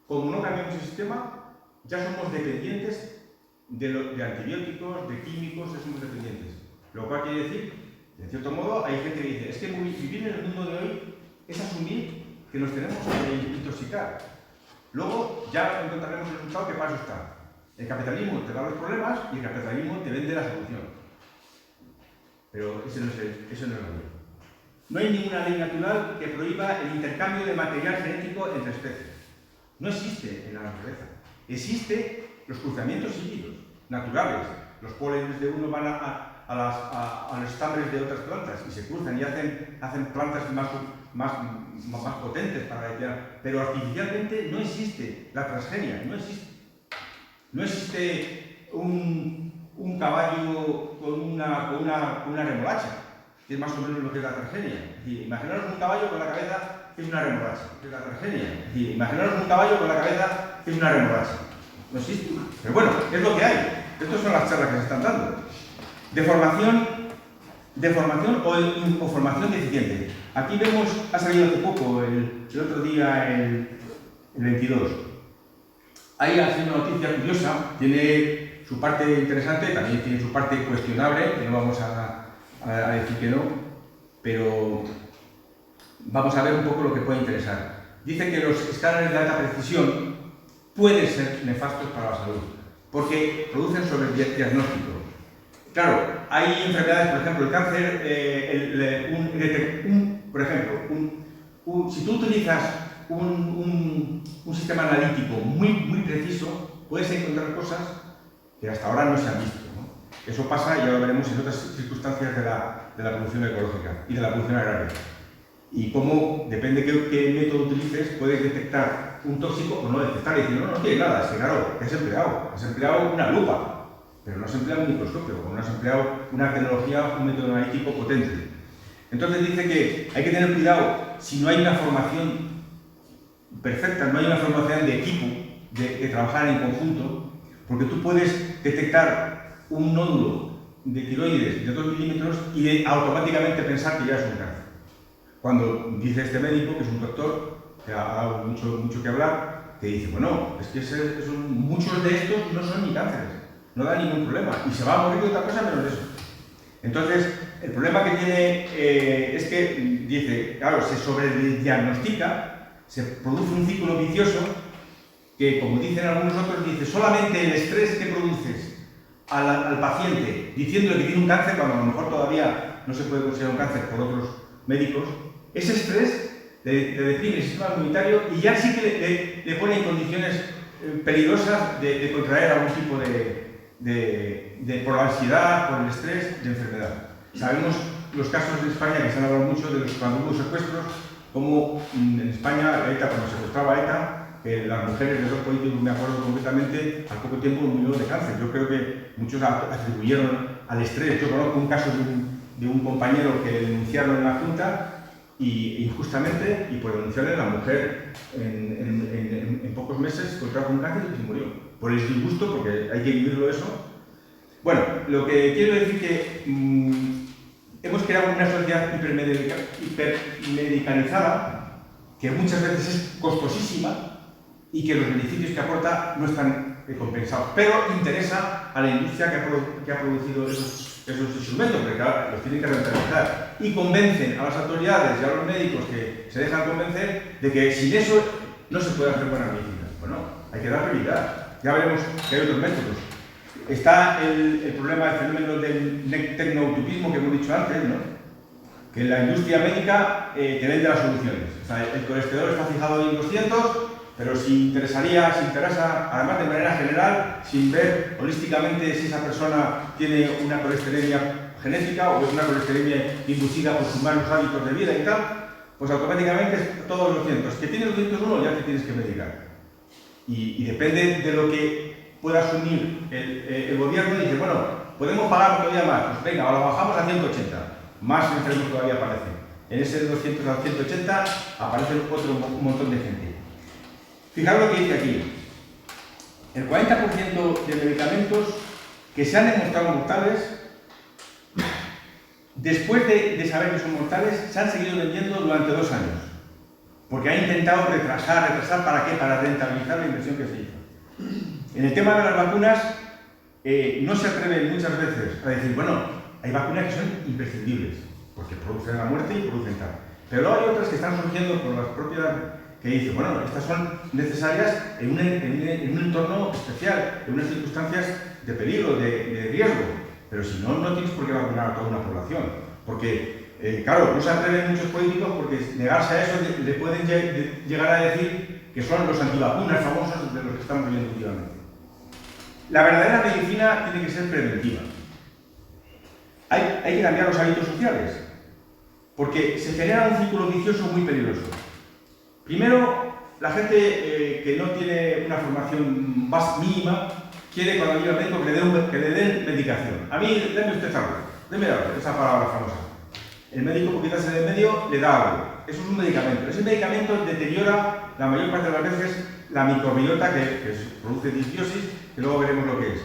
Como no cambiamos el sistema, ya somos dependientes de antibióticos, de químicos, ya somos dependientes. Lo cual quiere decir, en cierto modo, hay gente que dice, es que vivir en el mundo de hoy es asumir que nos tenemos que intoxicar. Luego ya encontraremos el resultado que para eso está. El capitalismo te da los problemas y el capitalismo te vende la solución. Pero eso no es la ley. No hay ninguna ley natural que prohíba el intercambio de material genético entre especies. No existe en la naturaleza. Existen los cruzamientos híbridos, naturales. Los pólenes de uno van a los estambres de otras plantas y se cruzan y hacen plantas más potentes para ella. Pero artificialmente no existe la transgenia, no existe. No existe un caballo con una remolacha, que es más o menos lo que es la transgenia. Es decir, imaginaros un caballo con la cabeza que es una remolacha, que es la transgenia. Es decir, imaginaros un caballo con la cabeza que es una remolacha. No existe. Pero bueno, es lo que hay. Estas son las charlas que se están dando. Deformación o formación deficiente. Aquí vemos, ha salido hace poco, el otro día, el 22. Hay así una noticia curiosa, tiene su parte interesante, también tiene su parte cuestionable, que no vamos a decir que no, pero vamos a ver un poco lo que puede interesar. Dice que los escáneres de alta precisión pueden ser nefastos para la salud, porque producen sobrediagnóstico. Claro, hay enfermedades, por ejemplo, el cáncer, por ejemplo, si tú utilizas un sistema analítico muy preciso, puedes encontrar cosas que hasta ahora no se han visto, ¿no? Eso pasa, y ya lo veremos en otras circunstancias de la producción ecológica y de la producción agraria. Y cómo, depende de qué método utilices, puedes detectar un tóxico o no detectar. Y decir, no tiene nada, es que claro, ¿qué has empleado? Has empleado una lupa, pero no has empleado un microscopio, o no has empleado una tecnología, un método analítico potente. Entonces dice que hay que tener cuidado si no hay una formación perfecta, no hay una formación de equipo, de trabajar en conjunto, porque tú puedes detectar un nódulo de tiroides de 2 milímetros y automáticamente pensar que ya es un cáncer. Cuando dice este médico, que es un doctor, que ha dado mucho que hablar, que dice, bueno, es que muchos de estos no son ni cánceres, no da ningún problema, y se va a morir de otra cosa menos de eso. Entonces, el problema que tiene es que, dice, claro, se sobrediagnostica, se produce un círculo vicioso que, como dicen algunos otros, dice, solamente el estrés que produces al paciente diciéndole que tiene un cáncer, cuando a lo mejor todavía no se puede considerar un cáncer por otros médicos, ese estrés le deprime el sistema inmunitario y ya sí que le pone en condiciones peligrosas de contraer algún tipo por la ansiedad, por el estrés, de enfermedad. Sabemos los casos de España, que se han hablado mucho, de los cuando hubo secuestros, como en España, ETA, cuando secuestraba a ETA, que las mujeres de los políticos, me acuerdo concretamente, al poco tiempo murieron de cáncer. Yo creo que muchos atribuyeron al estrés. Yo conozco un caso de un compañero que denunciaron en la Junta y injustamente, y por denunciarle, la mujer en pocos meses contrajo un cáncer y se murió. Por el disgusto, porque hay que vivirlo eso. Bueno, lo que quiero decir que hemos creado una sociedad hipermedicalizada, que muchas veces es costosísima y que los beneficios que aporta no están compensados. Pero interesa a la industria que ha producido esos instrumentos, porque claro, los tienen que rentabilizar. Y convencen a las autoridades y a los médicos que se dejan convencer de que sin eso no se puede hacer buena medicina. Bueno, hay que dar prioridad. Ya veremos que hay otros métodos. Está el problema del fenómeno del tecnoutopismo que hemos dicho antes, ¿no? que la industria médica te vende las soluciones. O sea, el colesterol está fijado en 200, pero si interesa, además de manera general, sin ver holísticamente si esa persona tiene una colestelemia genética o es una colestelemia inducida por sus malos hábitos de vida y tal, pues automáticamente todos los 200. Que tienes 201 ya te tienes que medicar. Y depende de lo que pueda asumir el gobierno, dice, bueno, podemos pagar todavía más, pues venga, lo bajamos a 180, más enfermos todavía aparecen. En ese de 200 a 180 aparece otro montón de gente. Fijaros lo que dice aquí. El 40% de medicamentos que se han demostrado mortales, después de saber que son mortales, se han seguido vendiendo durante 2 años. Porque han intentado retrasar, ¿para qué? Para rentabilizar la inversión que se hizo. En el tema de las vacunas, no se atreven muchas veces a decir, bueno, hay vacunas que son imprescindibles, porque producen la muerte y producen tal. Pero hay otras que están surgiendo por las propias, que dicen, bueno, estas son necesarias en un entorno especial, en unas circunstancias de peligro, de riesgo. Pero si no, no tienes por qué vacunar a toda una población. Porque, claro, no se atreven muchos políticos porque negarse a eso le pueden llegar a decir que son los antivacunas famosos de los que estamos viendo últimamente. La verdadera medicina tiene que ser preventiva. Hay que cambiar los hábitos sociales, porque se genera un círculo vicioso muy peligroso. Primero, la gente que no tiene una formación mínima quiere cuando llega al médico que le den medicación. A mí, déme usted algo, déme algo, esa palabra famosa. El médico, por quitarse de en medio, le da algo. Eso es un medicamento. Ese medicamento deteriora la mayor parte de las veces la microbiota que produce disbiosis, que luego veremos lo que es.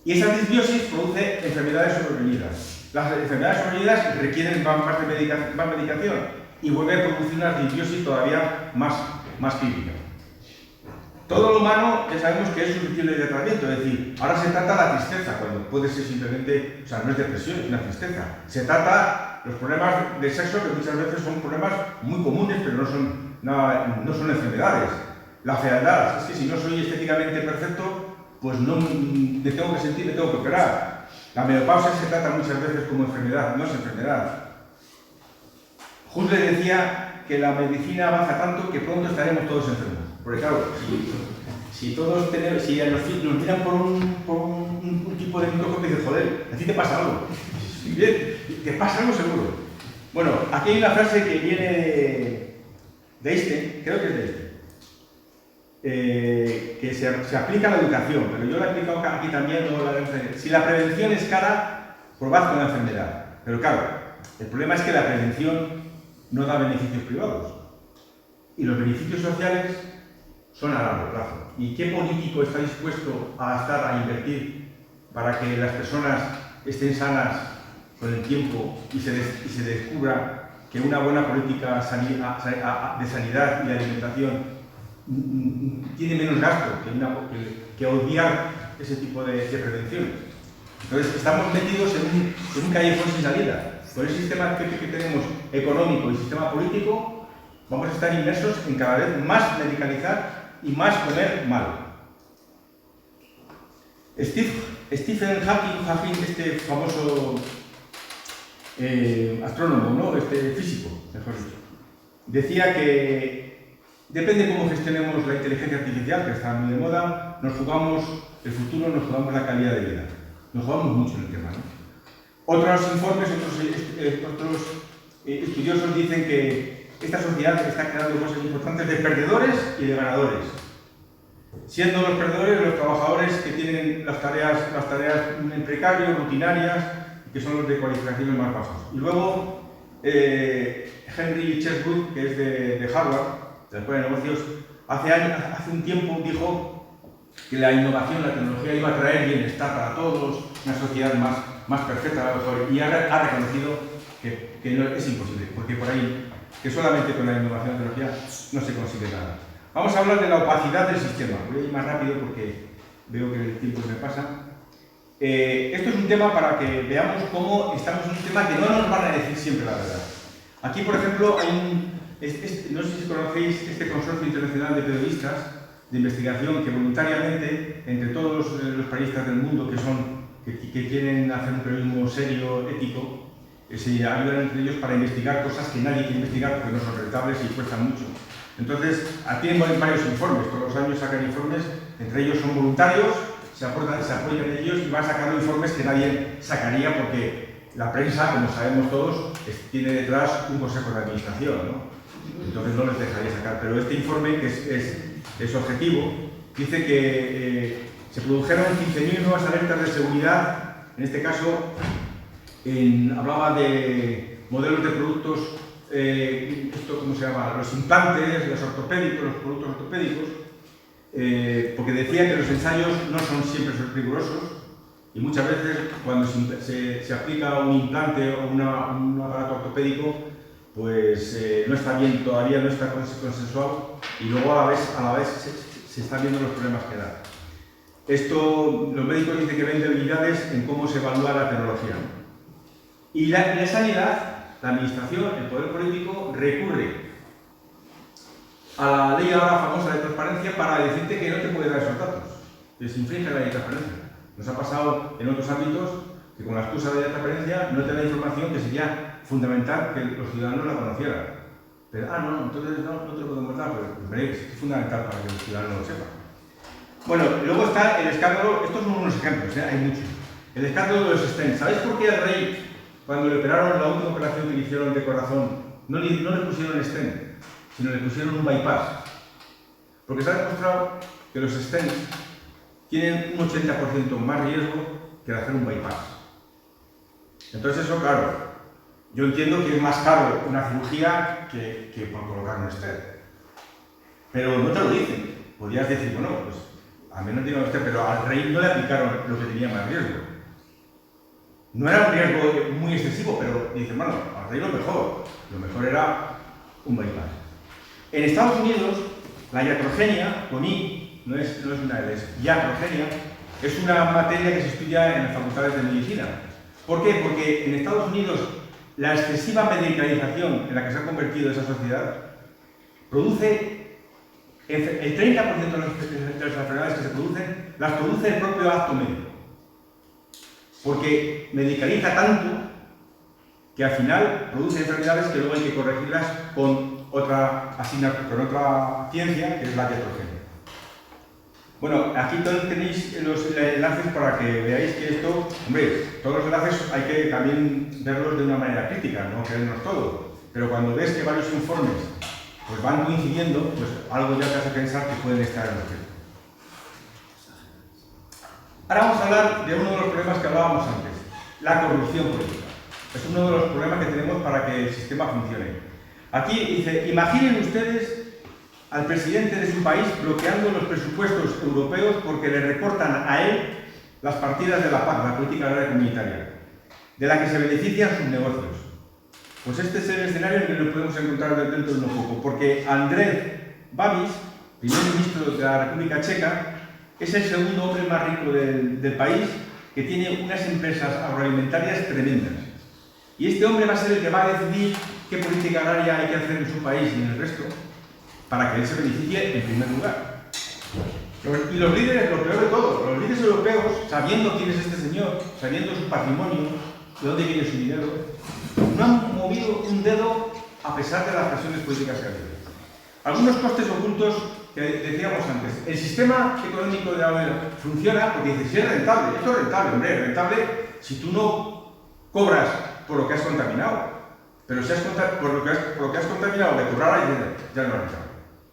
Y esa disbiosis produce enfermedades sobrevenidas. Las enfermedades sobrevenidas requieren más medicación y vuelve a producir una disbiosis todavía más crítica. Todo lo humano ya sabemos que es susceptible de tratamiento, es decir, ahora se trata la tristeza, cuando puede ser simplemente, o sea, no es depresión, es una tristeza. Se trata los problemas de sexo, que muchas veces son problemas muy comunes, pero no son enfermedades. La fealdad, es que si no soy estéticamente perfecto, pues no me tengo que sentir, me tengo que operar. La menopausia se trata muchas veces como enfermedad, no es enfermedad. Huxley decía que la medicina avanza tanto que pronto estaremos todos enfermos. Porque claro, si nos miran por un tipo de microscopio y dicen, joder, a ti te pasa algo. Bien, te pasa algo seguro. Bueno, aquí hay una frase que viene de Einstein, creo que es de Einstein, que se aplica a la educación, pero yo la he aplicado aquí también. Si la prevención es cara, probad con la enfermedad. Pero claro, el problema es que la prevención no da beneficios privados. Y los beneficios sociales son a largo plazo. ¿Y qué político está dispuesto a gastar, a invertir para que las personas estén sanas con el tiempo y se descubra que una buena política de sanidad y de alimentación tiene menos gasto que obviar ese tipo de prevenciones? Entonces, estamos metidos en un callejón sin salida. Con el sistema que tenemos económico y sistema político, vamos a estar inmersos en cada vez más medicalizar y más comer mal. Stephen Hawking, este famoso astrónomo, ¿no? Físico, mejor dicho, decía que depende cómo gestionemos la inteligencia artificial, que está muy de moda, nos jugamos el futuro, nos jugamos la calidad de vida. Nos jugamos mucho en el tema, ¿no? Otros informes, otros estudiosos dicen que esta sociedad está creando cosas importantes de perdedores y de ganadores. Siendo los perdedores los trabajadores que tienen las tareas en precario, rutinarias, que son los de cualificaciones más bajas. Y luego, Henry Cheswood, que es de Harvard, de la Escuela de Negocios, hace un tiempo dijo que la innovación, la tecnología iba a traer bienestar para todos, una sociedad más perfecta, mejor, y ha reconocido que no, es imposible, porque por ahí, que solamente con la innovación y la tecnología no se consigue nada. Vamos a hablar de la opacidad del sistema. Voy a ir más rápido porque veo que el tiempo se me pasa. Esto es un tema para que veamos cómo estamos en un sistema que no nos van a decir siempre la verdad. Aquí, por ejemplo, hay no sé si conocéis este consorcio internacional de periodistas de investigación que voluntariamente, entre todos los periodistas del mundo que quieren hacer un periodismo serio, ético, se ayudan entre ellos para investigar cosas que nadie quiere investigar porque no son rentables y cuestan mucho. Entonces, tienen varios informes, todos los años sacan informes, entre ellos son voluntarios, se apoyan en ellos y van sacando informes que nadie sacaría porque la prensa, como sabemos todos, tiene detrás un consejo de administración, ¿no? Entonces no les dejaría sacar. Pero este informe, que es objetivo, dice que se produjeron 15.000 nuevas alertas de seguridad, en este caso hablaba de modelos de productos, esto cómo se llama, los implantes, los productos ortopédicos, porque decía que los ensayos no son siempre rigurosos y muchas veces cuando se aplica un implante o un aparato ortopédico, pues no está bien, todavía no está consensuado y luego a la vez se están viendo los problemas que da. Los médicos dicen que ven debilidades en cómo se evalúa la tecnología. Y la sanidad, la administración, el poder político recurre a la ley ahora famosa de transparencia para decirte que no te puede dar esos datos, que se infringe la ley de transparencia. Nos ha pasado en otros ámbitos que con la excusa de la transparencia no te da información que sería fundamental que los ciudadanos la conocieran. Pero, no, entonces no te lo podemos dar, pero es fundamental para que los ciudadanos lo sepan. Bueno, luego está el escándalo, estos son unos ejemplos, hay muchos. El escándalo de los stents. ¿Sabéis por qué al rey, cuando le operaron la última operación que le hicieron de corazón, no le pusieron stent, sino le pusieron un bypass? Porque se ha demostrado que los stents tienen un 80% más riesgo que el hacer un bypass. Entonces eso, claro, yo entiendo que es más caro una cirugía que por colocar un stent. Pero no te lo dicen. Podrías decir, bueno, pues a mí no tiene usted, pero al rey no le aplicaron lo que tenía más riesgo. No era un riesgo muy excesivo, pero dicen, bueno, al rey lo mejor era un bypass. En Estados Unidos, la iatrogenia, con I, no es una L, es iatrogenia, es una materia que se estudia en las facultades de medicina. ¿Por qué? Porque en Estados Unidos la excesiva medicalización en la que se ha convertido esa sociedad produce el 30% de las enfermedades que se producen, las produce el propio acto médico. Porque medicaliza tanto que al final produce enfermedades que luego hay que corregirlas con otra ciencia, que es la iatrogenia. Bueno, aquí tenéis los enlaces para que veáis que esto, hombre, todos los enlaces hay que también verlos de una manera crítica, no creernos todo. Pero cuando ves que varios informes pues van coincidiendo, pues algo ya te hace pensar que pueden estar en lo cierto. Ahora vamos a hablar de uno de los problemas que hablábamos antes, la corrupción política. Es uno de los problemas que tenemos para que el sistema funcione. Aquí dice, imaginen ustedes al presidente de su país bloqueando los presupuestos europeos porque le recortan a él las partidas de la PAC, la política agraria comunitaria, de la que se benefician sus negocios. Pues este es el escenario en el que nos podemos encontrar dentro de un poco, porque Andrej Babiš, primer ministro de la República Checa, es el segundo hombre más rico del país, que tiene unas empresas agroalimentarias tremendas. Y este hombre va a ser el que va a decidir qué política agraria hay que hacer en su país y en el resto, para que él se beneficie en primer lugar. Y los líderes, lo peor de todo, los líderes europeos, sabiendo quién es este señor, sabiendo su patrimonio, de dónde viene su dinero, no han movido un dedo a pesar de las presiones políticas que ha habido. Algunos costes ocultos que decíamos antes. El sistema económico de ahora funciona porque dice, si es rentable, esto es rentable, hombre, es rentable si tú no cobras por lo que has contaminado. Pero si por lo que has contaminado de cobrar ahí, ya no es rentable.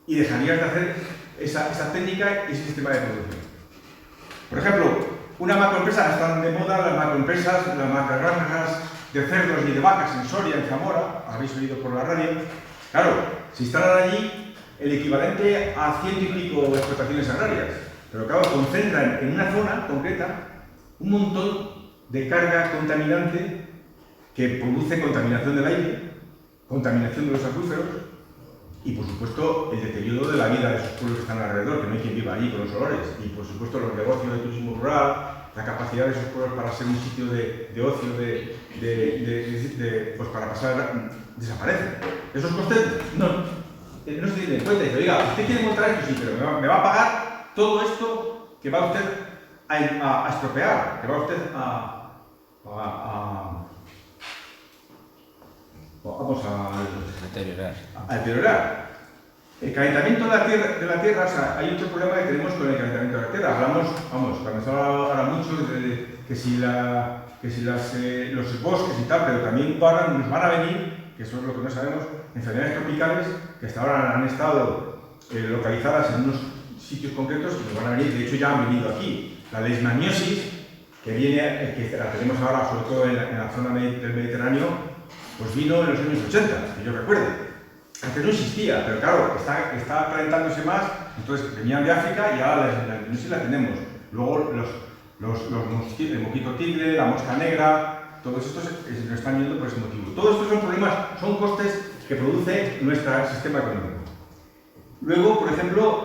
Y dejarías de hacer esa técnica y ese sistema de producción. Por ejemplo, una macroempresa, están de moda las macroempresas, las macrogranjas de cerdos y de vacas en Soria, en Zamora, habéis oído por la radio. Claro, se instalan allí el equivalente a 100 y pico explotaciones agrarias, pero claro, concentran en una zona concreta un montón de carga contaminante que produce contaminación del aire, contaminación de los acuíferos y, por supuesto, el deterioro de la vida de esos pueblos que están alrededor, que no hay quien viva allí con los olores, y, por supuesto, los negocios de turismo rural, la capacidad de esos pueblos para ser un sitio de ocio, pues para pasar, desaparecen. Esos costes no se tienen en cuenta. Dice, oiga, usted quiere montar esto, sí, pero me va a pagar todo esto que va usted a estropear, que va usted vamos a deteriorar. El calentamiento de la Tierra, o sea, hay otro problema que tenemos con el calentamiento de la Tierra. Hablamos, cuando se habla ahora mucho de que si los bosques y tal, pero también nos van a venir, que eso es lo que no sabemos, enfermedades tropicales que hasta ahora han estado localizadas en unos sitios concretos y nos van a venir, de hecho ya han venido aquí. La leishmaniosis, que la tenemos ahora sobre todo en la zona del Mediterráneo, pues vino en los años 80, que yo recuerde. Antes no existía, pero claro, está calentándose más, entonces venían de África y ahora la leishmaniosis la tenemos. Luego el mosquito tigre, la mosca negra, todos estos nos están yendo por ese motivo. Todos estos son problemas, son costes que produce nuestro sistema económico. Luego, por ejemplo,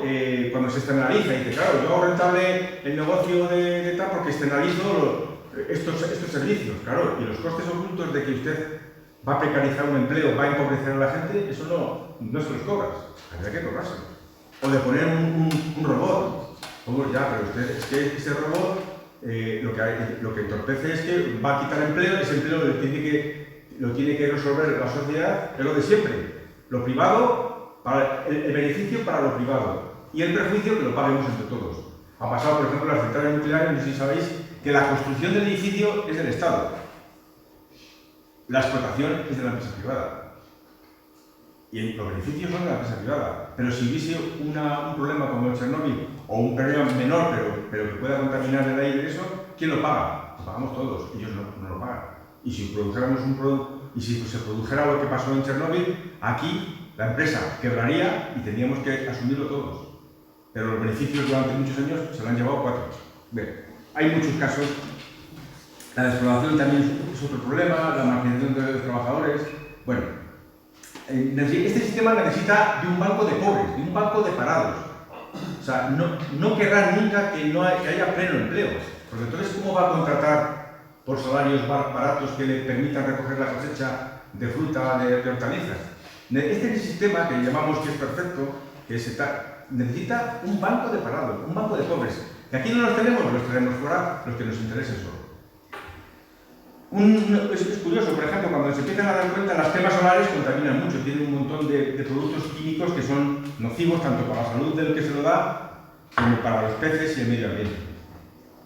cuando se externaliza, dice, claro, yo hago rentable el negocio de tal porque externalizo estos servicios, claro, y los costes ocultos de que usted va a precarizar un empleo, va a empobrecer a la gente, eso no se los cobras, habría que cobrarse. O de poner un robot, ya, pero usted, es que ese robot lo que entorpece es que va a quitar empleo, ese empleo lo tiene que resolver la sociedad, es lo de siempre. Lo privado, el beneficio para lo privado y el perjuicio que lo paguemos entre todos. Ha pasado, por ejemplo, en las centrales nucleares, no sé si sabéis, que la construcción del edificio es del Estado. La explotación es de la empresa privada. Y los beneficios son de la empresa privada. Pero si hubiese un problema como el Chernobyl, o un problema menor, pero que pueda contaminar el aire y eso, ¿quién lo paga? Lo pagamos todos, ellos no lo pagan. Y si produjéramos si se produjera lo que pasó en Chernobyl, aquí la empresa quebraría y tendríamos que asumirlo todos. Pero los beneficios durante muchos años se lo han llevado 4. Bien, hay muchos casos. La despoblación también es otro problema, la marginación de los trabajadores. Bueno, este sistema necesita de un banco de pobres, de un banco de parados. O sea, no querrán nunca que haya pleno empleo, porque entonces ¿cómo va a contratar por salarios baratos que le permitan recoger la cosecha de fruta, de hortalizas? Este sistema que llamamos que es perfecto, necesita un banco de parados, un banco de pobres. Y aquí no los tenemos fuera los que nos interesen solo. Es curioso, por ejemplo, cuando se empiezan a dar cuenta, las quemas solares contaminan mucho, tienen un montón de productos químicos que son nocivos tanto para la salud del que se lo da como para los peces y el medio ambiente.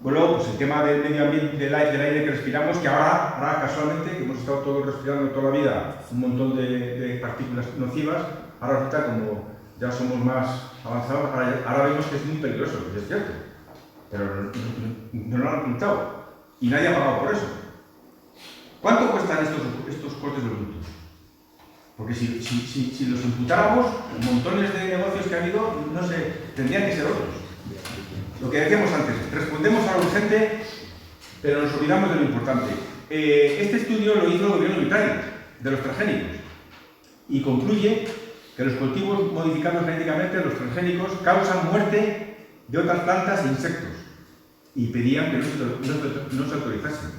Luego, pues el tema del medio ambiente, del aire que respiramos, que ahora casualmente, que hemos estado todos respirando toda la vida un montón de partículas nocivas, ahora resulta como ya somos más avanzados, ahora vemos que es muy peligroso, que es cierto, pero no lo han ocultado y nadie ha pagado por eso. ¿Cuánto cuestan estos cortes de brutos? Porque si los imputáramos, montones de negocios que ha habido, no sé, tendrían que ser otros. Lo que decíamos antes, respondemos a lo urgente, pero nos olvidamos de lo importante. Este estudio lo hizo el gobierno de Italia, de los transgénicos, y concluye que los cultivos modificados genéticamente, los transgénicos, causan muerte de otras plantas e insectos, y pedían que no se autorizasen.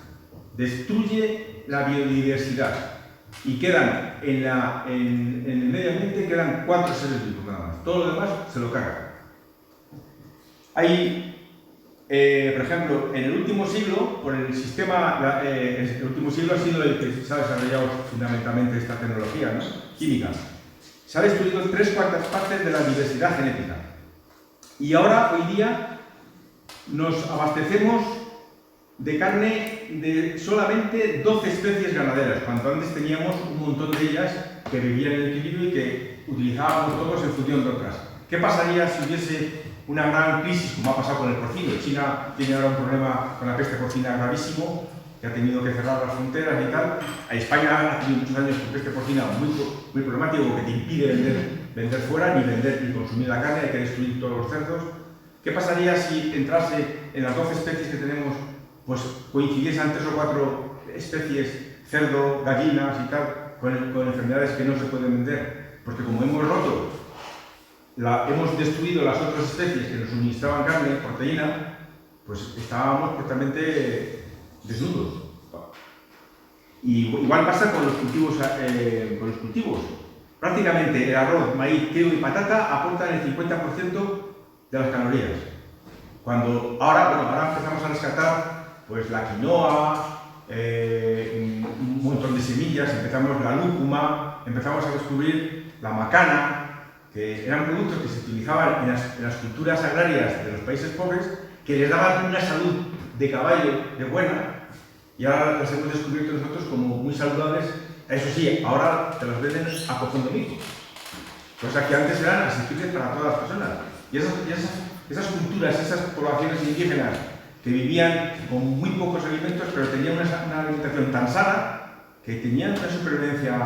Destruye la biodiversidad y quedan en el medio ambiente quedan 4 seres vivos nada más. Todo lo demás se lo carga. Hay, por ejemplo, en el último siglo, por el sistema, el último siglo ha sido el que se ha desarrollado fundamentalmente esta tecnología, ¿no? Química. Se ha destruido 3/4 partes de la diversidad genética. Y ahora, hoy día, nos abastecemos de carne de solamente 12 especies ganaderas, cuando antes teníamos un montón de ellas que vivían en el equilibrio y que utilizábamos todos en función de otras. ¿Qué pasaría si hubiese una gran crisis, como ha pasado con el porcino? China tiene ahora un problema con la peste porcina gravísimo, que ha tenido que cerrar las fronteras y tal. A España ha tenido muchos años con peste porcina muy problemático, que te impide vender fuera, ni consumir la carne, hay que destruir todos los cerdos. ¿Qué pasaría si entrase en las 12 especies que tenemos, pues coincidiesen 3 o 4 especies, cerdo, gallinas y tal, con enfermedades que no se pueden vender? Porque como hemos roto, hemos destruido las otras especies que nos suministraban carne, proteína, pues estábamos totalmente desnudos. Y igual pasa con los cultivos. Prácticamente el arroz, maíz, trigo y patata aportan el 50% de las calorías. Ahora empezamos a rescatar pues la quinoa, un montón de semillas, empezamos la lúcuma, empezamos a descubrir la macana, que eran productos que se utilizaban en las culturas agrarias de los países pobres, que les daban una salud de caballo de buena, y ahora las hemos descubierto nosotros como muy saludables. Eso sí, ahora te las venden a cojón de mico, cosas que antes eran asequibles para todas las personas. Y esas culturas, esas poblaciones indígenas que vivían con muy pocos alimentos, pero tenían una alimentación tan sana que tenían una supervivencia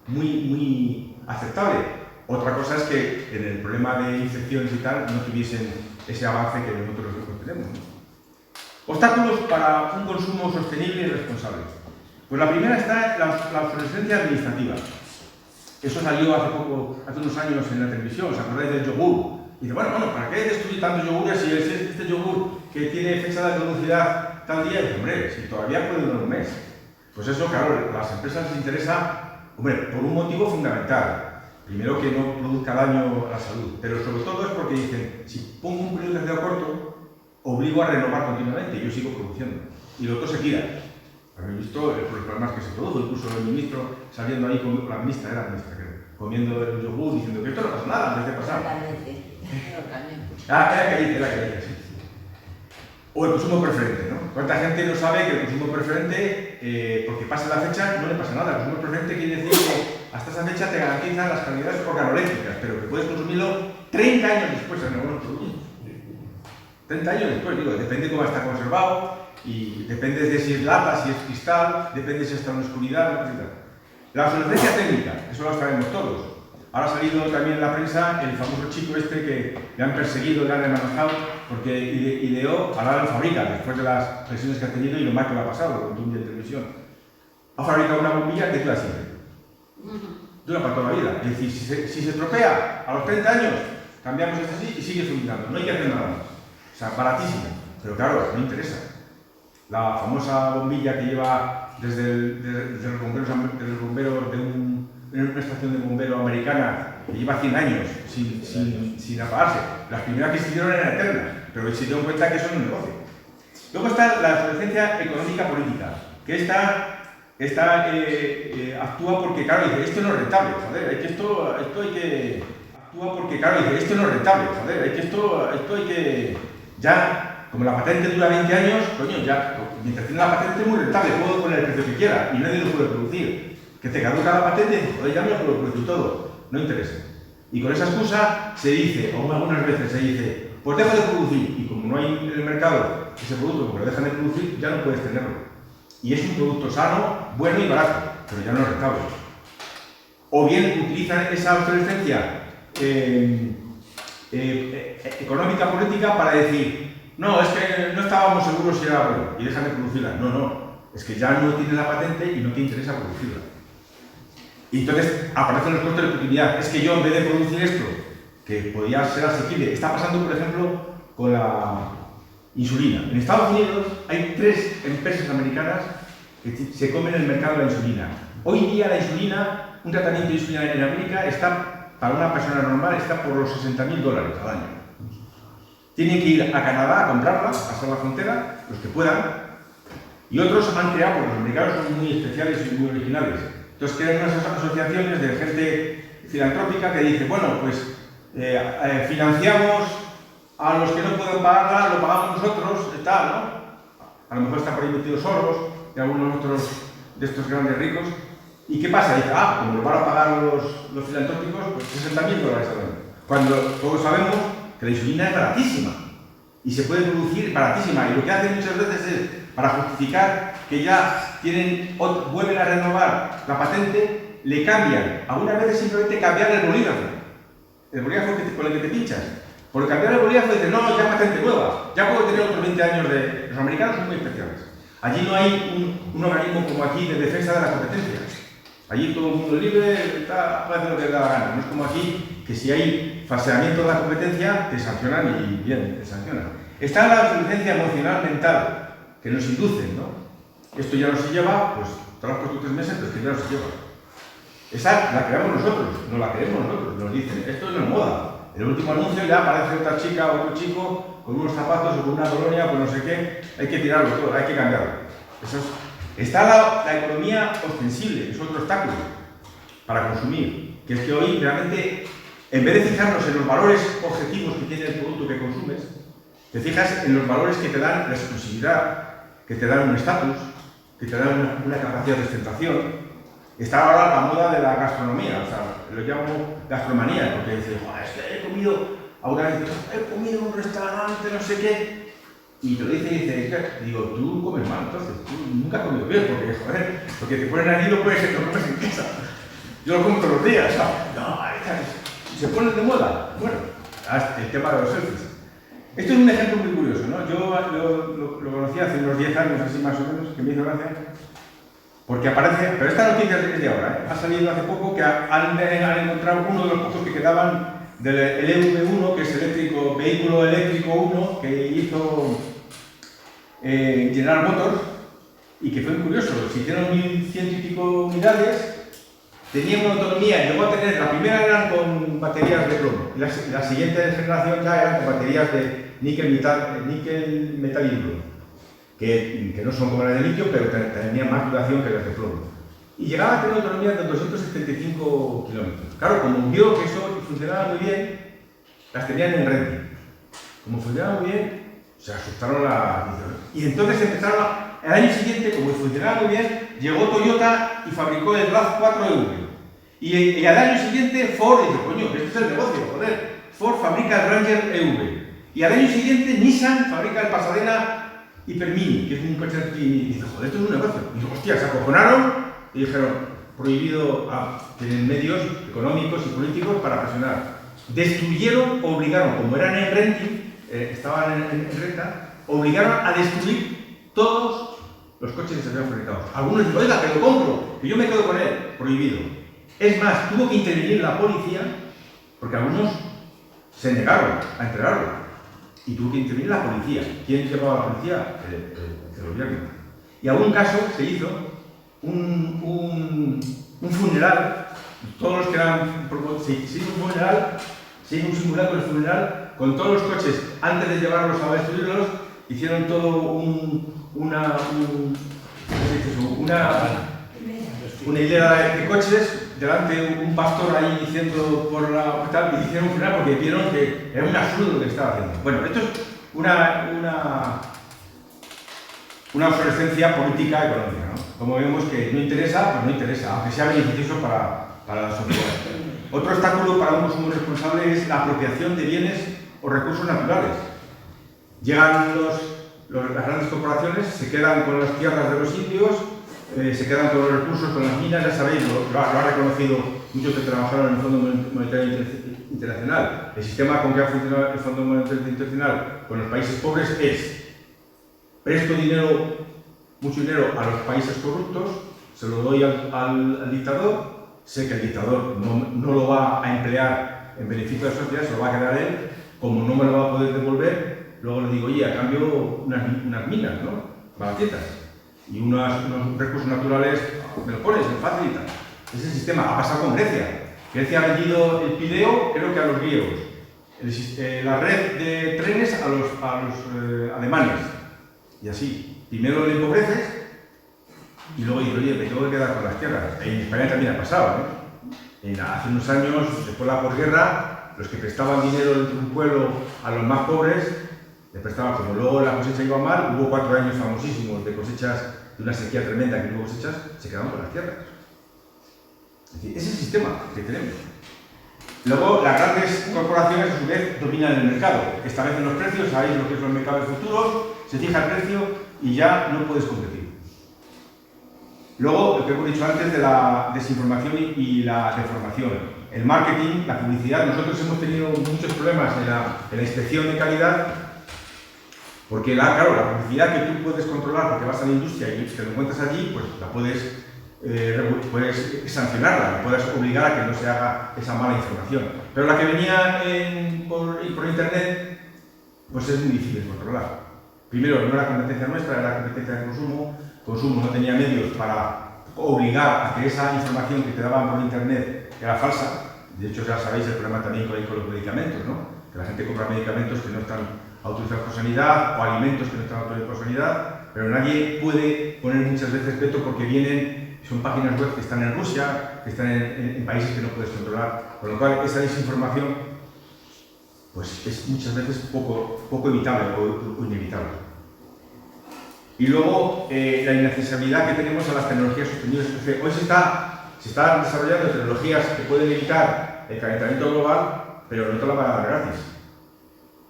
muy aceptable. Otra cosa es que en el problema de infecciones y tal no tuviesen ese avance que nosotros tenemos, ¿no? Obstáculos para un consumo sostenible y responsable. Pues la primera está la obsolescencia administrativa. Eso salió hace unos años en la televisión, ¿os acordáis del yogur? Y dice, bueno, ¿para qué destruir tantos yogures si este yogur que tiene fecha de caducidad tal día? Y dice, hombre, si todavía puede durar un mes. Pues eso, claro, a las empresas les interesa, hombre, por un motivo fundamental. Primero, que no produzca daño a la salud, pero sobre todo es porque dicen, si pongo un periodo de trazado corto, obligo a renovar continuamente y yo sigo produciendo. Y lo otro se tira. Habéis visto los problemas que se produjo, incluso el ministro saliendo ahí con la ministra, creo, comiendo el yogur, diciendo que esto no pasa nada, antes de pasar. Era caliente, sí. O el consumo preferente, ¿no? ¿Cuánta gente no sabe que el consumo preferente, porque pasa la fecha, no le pasa nada? El consumo preferente quiere decir que hasta esa fecha te garantizan las calidades organolépticas, pero que puedes consumirlo 30 años después en algunos productos. 30 años después, digo, depende de cómo está conservado y depende de si es lata, si es cristal, depende de si está en oscuridad, etc. La obsolescencia técnica, eso lo sabemos todos. Ahora ha salido también en la prensa el famoso chico este que le han perseguido, le han remanejado, porque ideó, ahora lo fabrica, después de las lesiones que ha tenido y lo mal que le ha pasado, lo contó un día en televisión. Ha fabricado una bombilla que dura siempre. Dura para toda la vida. Es decir, si se estropea a los 30 años, cambiamos esto así y sigue funcionando. No hay que hacer nada más. O sea, baratísimo. Pero claro, no interesa. La famosa bombilla que lleva desde los bomberos de una estación de bombero americana, que lleva 100 años sin apagarse. Las primeras que se hicieron eran eternas, pero se dieron cuenta que eso no es un negocio. Luego está la obsolescencia económica política, que esta actúa porque, claro, dice, esto no es rentable, joder, esto hay que... Actúa porque, claro, dice, esto no es rentable, joder, esto hay que... Ya, como la patente dura 20 años, coño, ya, mientras tiene la patente es muy rentable, puedo poner el precio que quiera y nadie lo puede producir. Que te caduca la patente, joder, ya me lo puedo producir todo, no interesa. Y con esa excusa se dice, o algunas veces se dice, pues deja de producir, y como no hay en el mercado ese producto, porque lo dejan de producir, ya no puedes tenerlo. Y es un producto sano, bueno y barato, pero ya no es rentable. O bien utilizan esa obsolescencia económica política para decir, no, es que no estábamos seguros si era bueno, y dejan de producirla. No, es que ya no tienes la patente y no te interesa producirla. Y entonces aparecen los costes de oportunidad. Es que yo, en vez de producir esto, que podía ser asequible, está pasando, por ejemplo, con la insulina. En Estados Unidos hay 3 empresas americanas que se comen el mercado de la insulina. Hoy día la insulina, un tratamiento de insulina en América, para una persona normal, está por los $60.000 al año. Tienen que ir a Canadá a comprarla, pasar la frontera, los que puedan, y otros han creado, porque los americanos son muy especiales y muy originales. Entonces crean unas asociaciones de gente filantrópica que dice, bueno, pues financiamos a los que no pueden pagarla, lo pagamos nosotros, tal, ¿no? A lo mejor están por ahí metidos Soros y algunos otros de estos grandes ricos. ¿Y qué pasa? Dice, como lo van a pagar los filantrópicos, pues $60.000 al año. Cuando todos sabemos que la insulina es baratísima y se puede producir baratísima. Y lo que hacen muchas veces es, para justificar que ya vuelven a renovar la patente, le cambian. Algunas veces simplemente cambiar el bolígrafo con el que te pinchas. Por cambiar el bolígrafo dicen, no, ya patente nueva, ya puedo tener otros 20 años de... Los americanos son muy especiales. Allí no hay un organismo como aquí de defensa de la competencia. Allí todo el mundo es libre, puede hacer lo que le da la gana. No es como aquí, que si hay falseamiento de la competencia, te sancionan y bien, te sancionan. Está la obsolescencia emocional mental, que nos inducen, ¿no? Esto ya no se lleva, pues te lo has puesto 3 meses, pero es que ya no se lleva. Esa la creamos nosotros, no la creemos nosotros. Nos dicen, esto es una moda. En el último anuncio ya aparece otra chica o otro chico con unos zapatos o con una colonia, pues no sé qué, hay que tirarlo todo, hay que cambiarlo. Eso es Está la economía ostensible, es otro obstáculo para consumir, que es que hoy realmente, en vez de fijarnos en los valores objetivos que tiene el producto que consumes, te fijas en los valores que te dan la exclusividad, que te dan un estatus, que te dan una capacidad de ostentación. Está ahora la moda de la gastronomía, o sea, lo llamo gastromanía, porque dices, es que he comido, ahora he comido en un restaurante, no sé qué, y te lo dice, digo, tú comes mal, entonces, tú nunca has comido bien, porque te ponen allí y lo comes en casa. Yo lo como todos los días, ¿sabes? No, se ponen de moda. Bueno, el tema de los selfies. Esto es un ejemplo muy curioso, ¿no? Yo lo conocí hace unos 10 años, así más o menos, que me hizo gracia, porque aparece, pero esta noticia es de ahora, ha salido hace poco que han encontrado uno de los pocos que quedaban del EV1, que es el vehículo eléctrico 1 que hizo General Motors, y que fue muy curioso, se hicieron 1100 y pico unidades, tenía una autonomía, llegó a tener, la primera eran con baterías de plomo, la siguiente generación ya eran con baterías de níquel, metal y plomo, que no son como las de litio, pero tenían más duración que las de plomo. Y llegaba a tener una autonomía de 275 kilómetros. Claro, como vio que eso funcionaba muy bien, las tenían en renting. Como funcionaba muy bien, se asustaron y entonces empezaron, el año siguiente, como funcionaba muy bien, llegó Toyota y fabricó el RAV4 EV. Y al año siguiente Ford dijo, coño, este es el negocio, joder. Ford fabrica el Ranger EV. Y al año siguiente Nissan fabrica el Pasadena Hypermini, que es un coche y dice, joder, esto es un negocio. Y dijo, hostia, se acojonaron y dijeron, prohibido, tienen medios económicos y políticos para presionar. Destruyeron, obligaron, como eran en renting, estaban en renta, obligaron a destruir todos los coches que se habían fabricado. Algunos dicen, oiga, que lo compro, que yo me quedo con él, prohibido. Es más, tuvo que intervenir la policía, porque algunos se negaron a entregarlo, y tuvo que intervenir la policía. ¿Quién llevaba a la policía? El gobierno. Y a un caso se hizo un funeral, todos los que eran, se hizo un simulacro de funeral con todos los coches, antes de llevarlos a destruirlos, hicieron todo una hilera de coches, delante un pastor ahí diciendo por la tal, y hicieron un funeral porque vieron que era un absurdo lo que estaba haciendo. Bueno, esto es una obsolescencia política económica, ¿no? Como vemos que no interesa, pues no interesa, aunque sea beneficioso para la sociedad. Otro obstáculo para un consumo responsable es la apropiación de bienes o recursos naturales. Llegan las grandes corporaciones, se quedan con las tierras de los indios, se quedan con los recursos, con las minas, ya sabéis, lo ha reconocido muchos que trabajaron en el Fondo Monetario Internacional. El sistema con que ha funcionado el Fondo Monetario Internacional con los países pobres es: presto dinero, mucho dinero a los países corruptos, se lo doy al dictador, sé que el dictador no lo va a emplear en beneficio de la sociedad, se lo va a quedar él, como no me lo va a poder devolver, luego le digo, oye, a cambio unas minas, ¿no? Baratitas. Y unos recursos naturales, me lo pones, me facilita. Ese sistema ha pasado con Grecia. Grecia ha vendido el Pireo, creo que a los griegos. La red de trenes a los alemanes. Y así. Primero le empobreces y luego dices, oye, me tengo que quedar con las tierras. En España también ha pasado, ¿eh? Hace unos años, después de la posguerra, los que prestaban dinero dentro de un pueblo a los más pobres, le prestaban, como luego la cosecha iba mal, hubo 4 años famosísimos de cosechas, de una sequía tremenda que hubo cosechas, se quedaban con las tierras. Es decir, ese es el sistema que tenemos. Luego, las grandes corporaciones, a su vez, dominan el mercado, establecen los precios, sabéis lo que son los mercados futuros, se fija el precio y ya no puedes competir. Luego, lo que hemos dicho antes de la desinformación y la deformación. El marketing, la publicidad, nosotros hemos tenido muchos problemas en la inspección de calidad, porque claro, la publicidad que tú puedes controlar porque vas a la industria y te lo encuentras allí, pues la puedes sancionarla, puedes obligar a que no se haga esa mala información. Pero la que venía por internet, pues es muy difícil de controlar. Primero, no era competencia nuestra, era competencia de consumo. Consumo no tenía medios para obligar a que esa información que te daban por internet era falsa. De hecho, ya sabéis el problema también con los medicamentos, ¿no? Que la gente compra medicamentos que no están autorizados por sanidad o alimentos que no están autorizados por sanidad pero nadie puede poner muchas veces veto porque son páginas web que están en Rusia, que están en países que no puedes controlar, con lo cual esa desinformación pues es muchas veces poco evitable o inevitable. Y luego la inaccesibilidad que tenemos a las tecnologías sostenibles. Hoy se están desarrollando tecnologías que pueden evitar el calentamiento global, pero no te la van a dar gratis.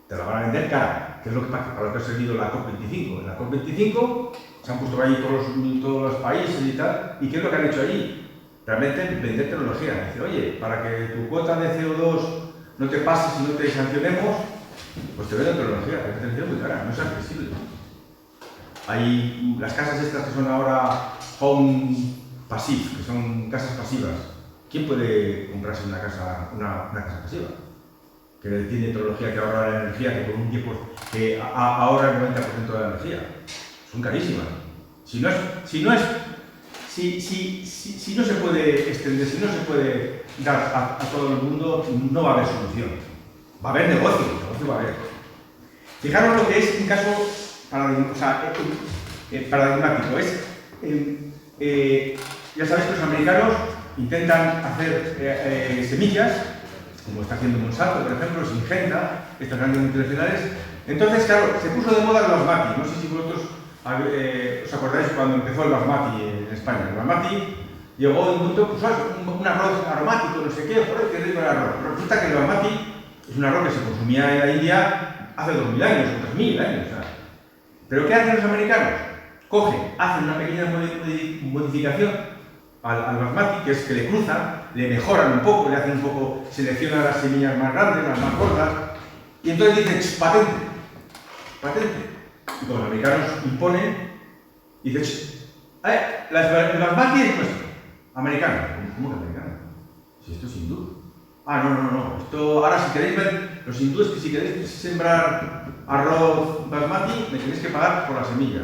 Te la van a vender cara, que es para lo que ha servido la COP25. En la COP25 se han puesto ahí todos los países y tal, ¿y qué es lo que han hecho allí? Realmente vender tecnología. Dice, oye, para que tu cuota de CO2 no te pase si no te sancionemos, pues te venden tecnología, pero es tecnología muy cara, no es accesible. Hay las casas estas que son ahora home passive, que son casas pasivas. ¿Quién puede comprarse una casa pasiva? Que tiene tecnología que ahorra la energía, que por un tiempo que ahorra el 90% de la energía. Son carísimas. Si no se puede extender, si no se puede dar a todo el mundo, no va a haber solución. Va a haber negocio va a haber. Fijaros lo que es un caso paradigmático. Ya sabéis que los americanos intentan hacer semillas, como está haciendo Monsanto, por ejemplo, Syngenta, estas grandes multinacionales. Entonces, claro, se puso de moda el basmati. No sé si vosotros os acordáis cuando empezó el basmati en España. El basmati llegó de un punto, pues, un arroz aromático, no sé qué, joder, qué rico el arroz. Pero resulta que el basmati es un arroz que se consumía en la India hace 2000 años o 3000 años. ¿Pero qué hacen los americanos? Hacen una pequeña modificación al basmati, que es que le cruzan, le mejoran un poco, le hacen un poco, seleccionan las semillas más grandes, las más gordas, y entonces dicen, patente. Y como los americanos imponen, dicen, el basmati es nuestro, americano. ¿Cómo que americano? Si esto es hindú. No. Esto, ahora si queréis ver, los hindúes, que si queréis sembrar arroz basmati, me tenéis que pagar por la semilla.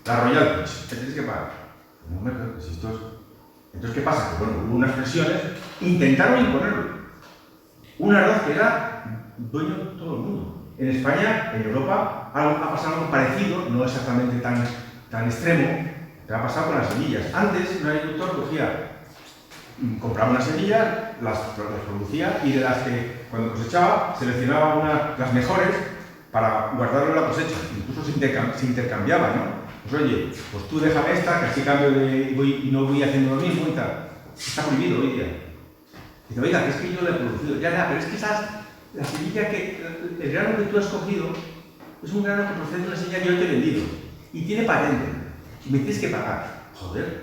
La royalties, me tenéis que pagar. No me creo que si esto es... Entonces, ¿qué pasa? Que bueno, hubo unas presiones, intentaron imponerlo. Un arroz que era dueño de todo el mundo. En España, en Europa, ha pasado algo parecido, no exactamente tan extremo, pero ha pasado con las semillas. Antes, un agricultor compraba unas semillas, las producía y de las que, cuando cosechaba, seleccionaba las mejores para guardarlo en la cosecha. Incluso se intercambiaba, ¿no? Pues oye, pues tú déjame esta, que así cambio y no voy haciendo lo mismo y tal. Está prohibido hoy día. Dice, oiga, que es que yo lo he producido. Ya, pero es que la semilla el grano que tú has cogido es un grano que procede de una semilla que yo te he vendido. Y tiene patente. Y me tienes que pagar. Joder,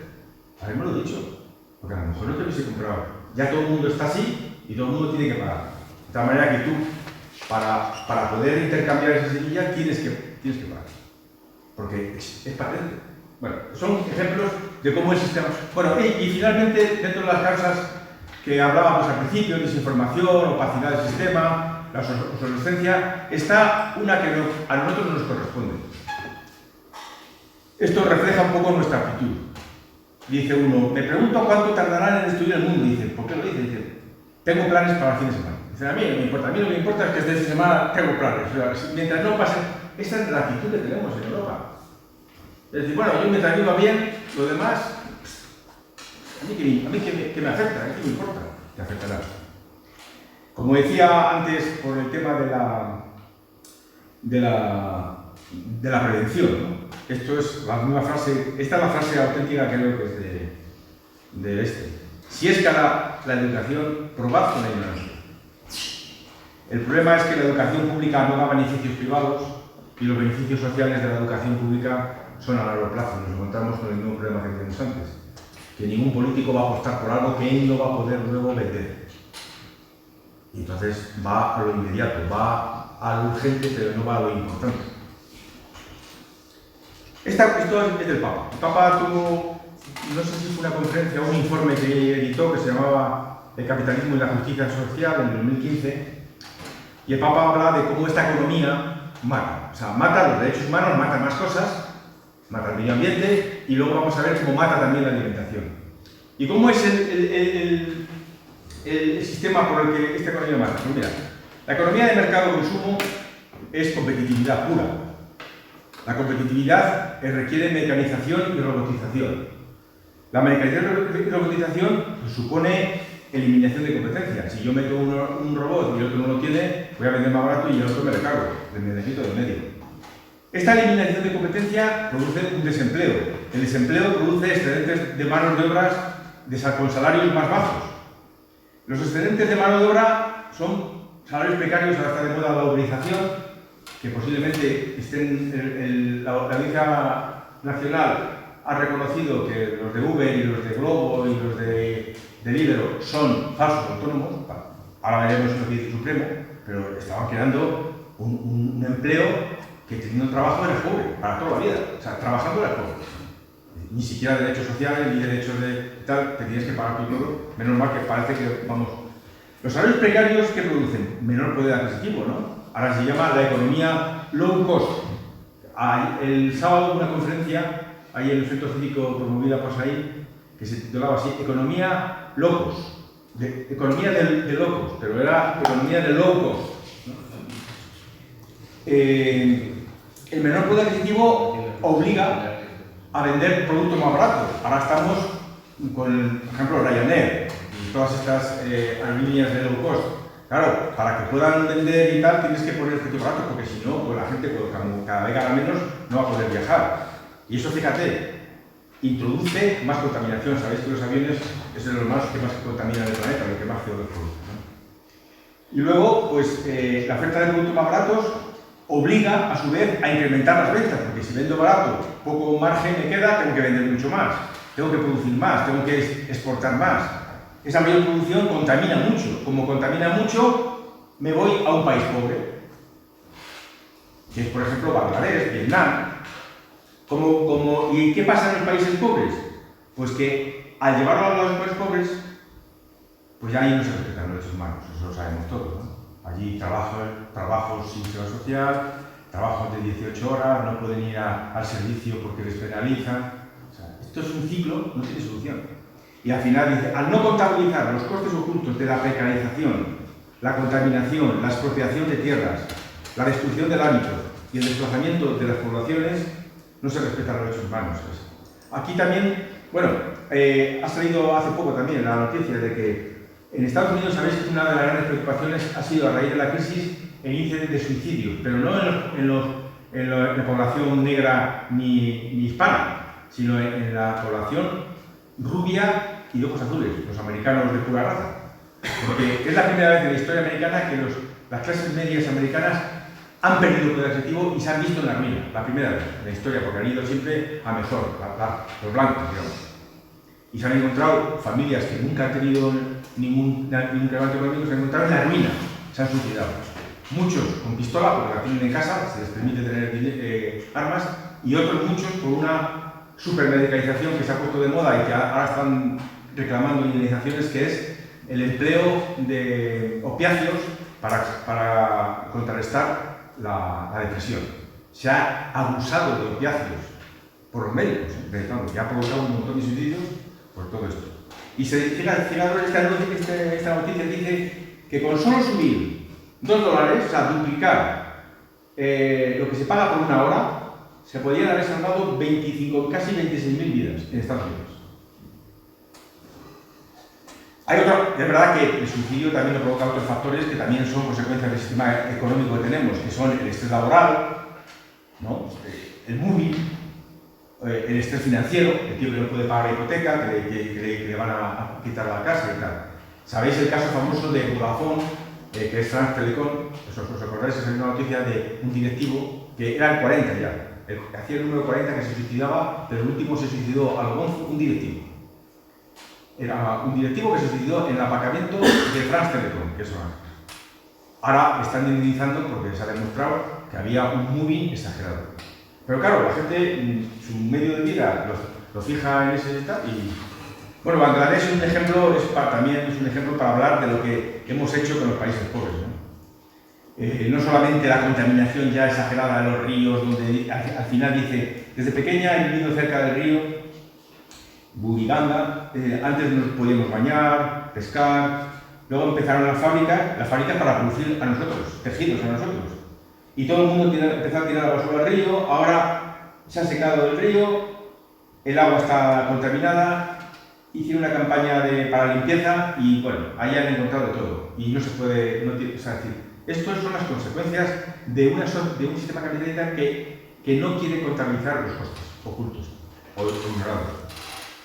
haberme lo dicho. Porque a lo mejor no te hubiese comprado. Ya todo el mundo está así y todo el mundo tiene que pagar. De tal manera que tú, para poder intercambiar esa semilla, tienes que pagar. Porque es patente. Bueno, son ejemplos de cómo el sistema... Bueno, y finalmente, dentro de las causas que hablábamos al principio, desinformación, opacidad del sistema, la obsolescencia, está una que a nosotros no nos corresponde. Esto refleja un poco nuestra actitud. Dice uno, me pregunto cuánto tardarán en destruir el mundo. Dice, ¿por qué lo dice? Dice, tengo planes para el fin de semana. Dice, a mí no me importa, a mí lo que me importa es que este fin de semana tengo planes. O sea, mientras no pase, esta es la actitud que tenemos en Europa. Es decir, bueno, yo mientras viva bien, lo demás, a mí que me afecta, ¿qué me importa? Te afectará. Como decía antes, por el tema de la prevención, ¿no? Esto es la misma frase, esta es la frase auténtica que creo que es de Si es que la educación, probad con la ignorancia. El problema es que la educación pública no da beneficios privados y los beneficios sociales de la educación pública son a largo plazo. Nos encontramos con el mismo problema que teníamos antes, que ningún político va a apostar por algo que él no va a poder luego vender. Y entonces va a lo inmediato, va a lo urgente, pero no va a lo importante. Esto es del Papa. El Papa tuvo, no sé si fue una conferencia o un informe que editó que se llamaba El capitalismo y la justicia social en el 2015, y el Papa habla de cómo esta economía mata. O sea, mata los derechos humanos, mata más cosas, mata el medio ambiente, y luego vamos a ver cómo mata también la alimentación. ¿Y cómo es el sistema por el que esta economía mata? Pues mira, la economía de mercado de consumo es competitividad pura. La competitividad requiere mecanización y robotización. La mecanización y robotización supone eliminación de competencia. Si yo meto un robot y el otro no lo tiene, voy a vender más barato y el otro me lo cargo, me necesito del medio. Esta eliminación de competencia produce un desempleo. El desempleo produce excedentes de manos de obra con salarios más bajos. Los excedentes de mano de obra son salarios precarios, ahora está de moda la uberización, que posiblemente estén, la Audiencia Nacional ha reconocido que los de Uber y los de Globo y los de Deliveroo son falsos autónomos. Ahora veremos lo que dice el Supremo, pero estaban creando un empleo que teniendo trabajo eres pobre, para toda la vida. O sea, trabajando eres pobre. Ni siquiera derechos sociales, ni derechos de tal, te tienes que pagar tú todo. Menos mal que parece que, vamos... Los salarios precarios, ¿qué producen? Menor poder adquisitivo, ¿no? Ahora se llama la economía low cost. El sábado una conferencia, ahí en el Centro Cívico promovida por Said, que se titulaba así, Economía Locos. Economía de locos, pero era economía de low cost, ¿no? El menor poder adquisitivo obliga a vender productos más baratos. Ahora estamos con, por ejemplo, Ryanair y todas estas aerolíneas de low cost. Claro, para que puedan vender y tal, tienes que poner el precio barato, porque si no, pues la gente, pues, cada vez gana menos, no va a poder viajar. Y eso, fíjate, introduce más contaminación. Sabéis que los aviones es de los más que más contaminan el planeta, lo que más CO2 produce, ¿no? Y luego, pues, la oferta de productos más baratos obliga, a su vez, a incrementar las ventas, porque si vendo barato, poco margen me queda, tengo que vender mucho más, tengo que producir más, tengo que exportar más. Esa mayor producción contamina mucho. Como contamina mucho, me voy a un país pobre, que es, por ejemplo, Bangladesh, Vietnam. ¿Y qué pasa en los países pobres? Pues que al llevarlo a los países pobres, pues ya ahí no se respetan los derechos humanos, eso lo sabemos todos, ¿no? Allí trabajos sin seguridad social, trabajos de 18 horas, no pueden ir al servicio porque les penalizan. O sea, esto es un ciclo, no tiene solución. Y al final dice, al no contabilizar los costes ocultos de la precarización, la contaminación, la expropiación de tierras, la destrucción del hábito y el desplazamiento de las poblaciones, no se respetan los derechos humanos. Aquí también, bueno, ha salido hace poco también la noticia de que en Estados Unidos, sabéis que una de las grandes preocupaciones ha sido, a raíz de la crisis, el índice de suicidios, pero no en la población negra ni hispana, sino en la población rubia y de ojos azules, los americanos de pura raza. Porque es la primera vez en la historia americana que las clases medias americanas han perdido poder adquisitivo y se han visto en la ruina. La primera vez en la historia, porque han ido siempre a mejor, los blancos, digamos. Y se han encontrado familias que nunca han tenido ningún incremento económico, se han encontrado en la ruina, se han suicidado. Muchos con pistola, porque la tienen en casa, se les permite tener armas, y otros muchos por una supermedicalización que se ha puesto de moda y que ahora están reclamando indemnizaciones, que es el empleo de opiáceos para contrarrestar la depresión. Se ha abusado de opiáceos por los médicos, que ha provocado un montón de suicidios por todo esto. Y fijaros, esta noticia dice que con solo subir $2, o sea, duplicar lo que se paga por una hora, se podrían haber salvado casi 26.000 vidas en Estados Unidos. Es verdad que el suicidio también lo provoca otros factores que también son consecuencias del sistema económico que tenemos, que son el estrés laboral, ¿no? El moving, el estrés financiero, el tío que no puede pagar la hipoteca, que le van a quitar la casa y tal. ¿Sabéis el caso famoso de Vodafone, que es France Telecom? ¿Os acordáis? Es una noticia de un directivo que era el 40 ya. Hacía el número 40 que se suicidaba, pero el último se suicidó a lo mejor un directivo. Era un directivo que se suicidó en el aparcamiento de France Telecom, que es una. Ahora están indemnizando porque se ha demostrado que había un moving exagerado. Pero claro, la gente, su medio de vida lo fija en ese estado y... Bueno, Bangladesh es un ejemplo, también es un ejemplo para hablar de lo que hemos hecho con los países pobres, ¿no? No solamente la contaminación ya exagerada de los ríos, donde al final dice, desde pequeña he vivido cerca del río Buriganga, antes nos podíamos bañar, pescar, luego empezaron las fábricas para producir a nosotros, tejidos a nosotros. y todo el mundo empezó a tirar la basura al río. Ahora se ha secado el río, el agua está contaminada, hicieron una campaña para limpieza y bueno, ahí han encontrado de todo y no se puede, o sea, decir, estas son las consecuencias de un sistema capitalista que no quiere contabilizar los costes ocultos o ignorados.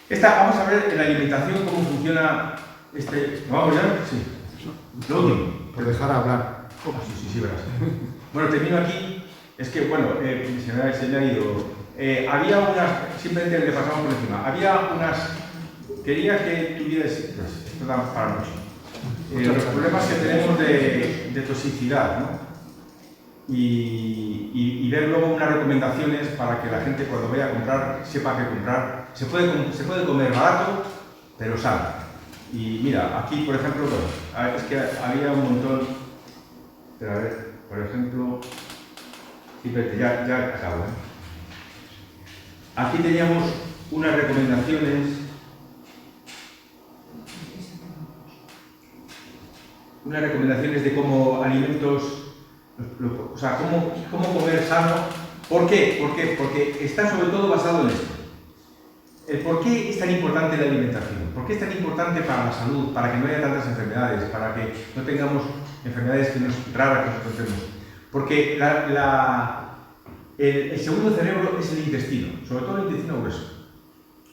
Vamos a ver en la alimentación cómo funciona ¿Vamos ya? Sí. Lo último. Por dejar hablar. Sí, verás. Bueno, termino aquí. Es que, bueno, se me ha ido. Había unas, simplemente le pasamos por encima. Había unas. Quería que tuvieras. Esto da para mucho. Los problemas que tenemos de toxicidad, ¿no? Y ver luego unas recomendaciones para que la gente cuando vaya a comprar sepa qué comprar. Se puede comer barato, pero sano. Y mira, aquí por ejemplo, bueno, es que había un montón. Pero a ver, por ejemplo, sí, ya acabo. Aquí teníamos unas recomendaciones. Unas recomendaciones de cómo alimentos. O sea, cómo comer sano. ¿Por qué? Porque está sobre todo basado en esto. El por qué es tan importante la alimentación, por qué es tan importante para la salud, para que no haya tantas enfermedades, para que no tengamos enfermedades raras que nos encontremos. Porque el segundo cerebro es el intestino, sobre todo el intestino grueso.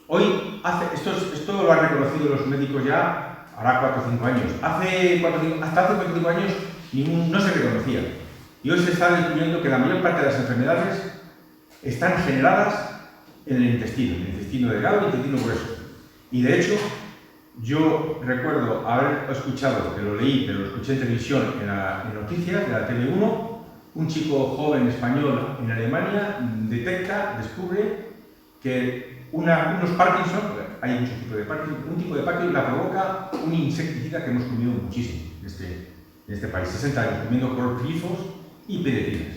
Hoy, esto lo han reconocido los médicos ya, hará 4 o 5 años. Hasta hace 4 o 5 años no se reconocía. Y hoy se está descubriendo que la mayor parte de las enfermedades están generadas en el intestino delgado y el intestino grueso. Y de hecho, yo recuerdo haber escuchado, que lo leí, pero lo escuché en televisión, en noticias de la TV1, un chico joven español en Alemania descubre que unos Parkinson, hay muchos tipos de Parkinson, un tipo de Parkinson la provoca un insecticida que hemos comido muchísimo en este país, 60 años comiendo clorpirifos y pediatrinas,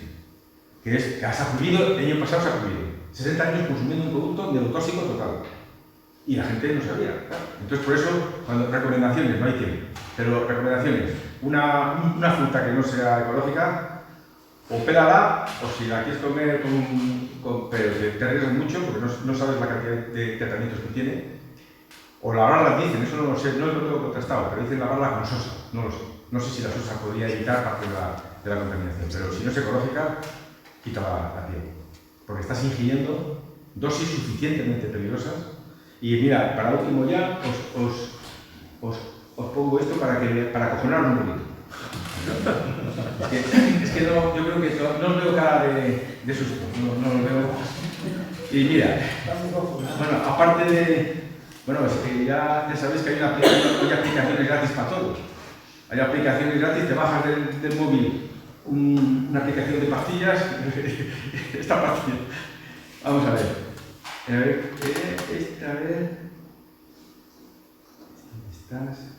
que ha sacudido, el año pasado se ha sacudido. 60 años consumiendo un producto neurotóxico total. Y la gente no sabía. Claro. Entonces, por eso, recomendaciones, no hay tiempo, pero recomendaciones. Una fruta que no sea ecológica, o pélala, o si la quieres comer pero te arriesgas mucho, porque no sabes la cantidad de tratamientos que tiene, o lavarla, dicen, eso no lo sé, no lo tengo contrastado, pero dicen lavarla con sosa, no lo sé. No sé si la sosa podría evitar parte de la contaminación, pero si no es ecológica, quita la piel. Porque estás ingiriendo dosis suficientemente peligrosas. Y mira, para último ya, os pongo esto para acojonarnos un poquito. Es que no, yo creo que no os veo cara de susto, no os veo. Y mira, bueno, aparte de. Bueno, es que ya sabéis que hay aplicaciones gratis para todo. Hay aplicaciones gratis, te bajas del móvil una aplicación de pastillas. Esta pastilla. Vamos a ver. A ver, ¿dónde estás?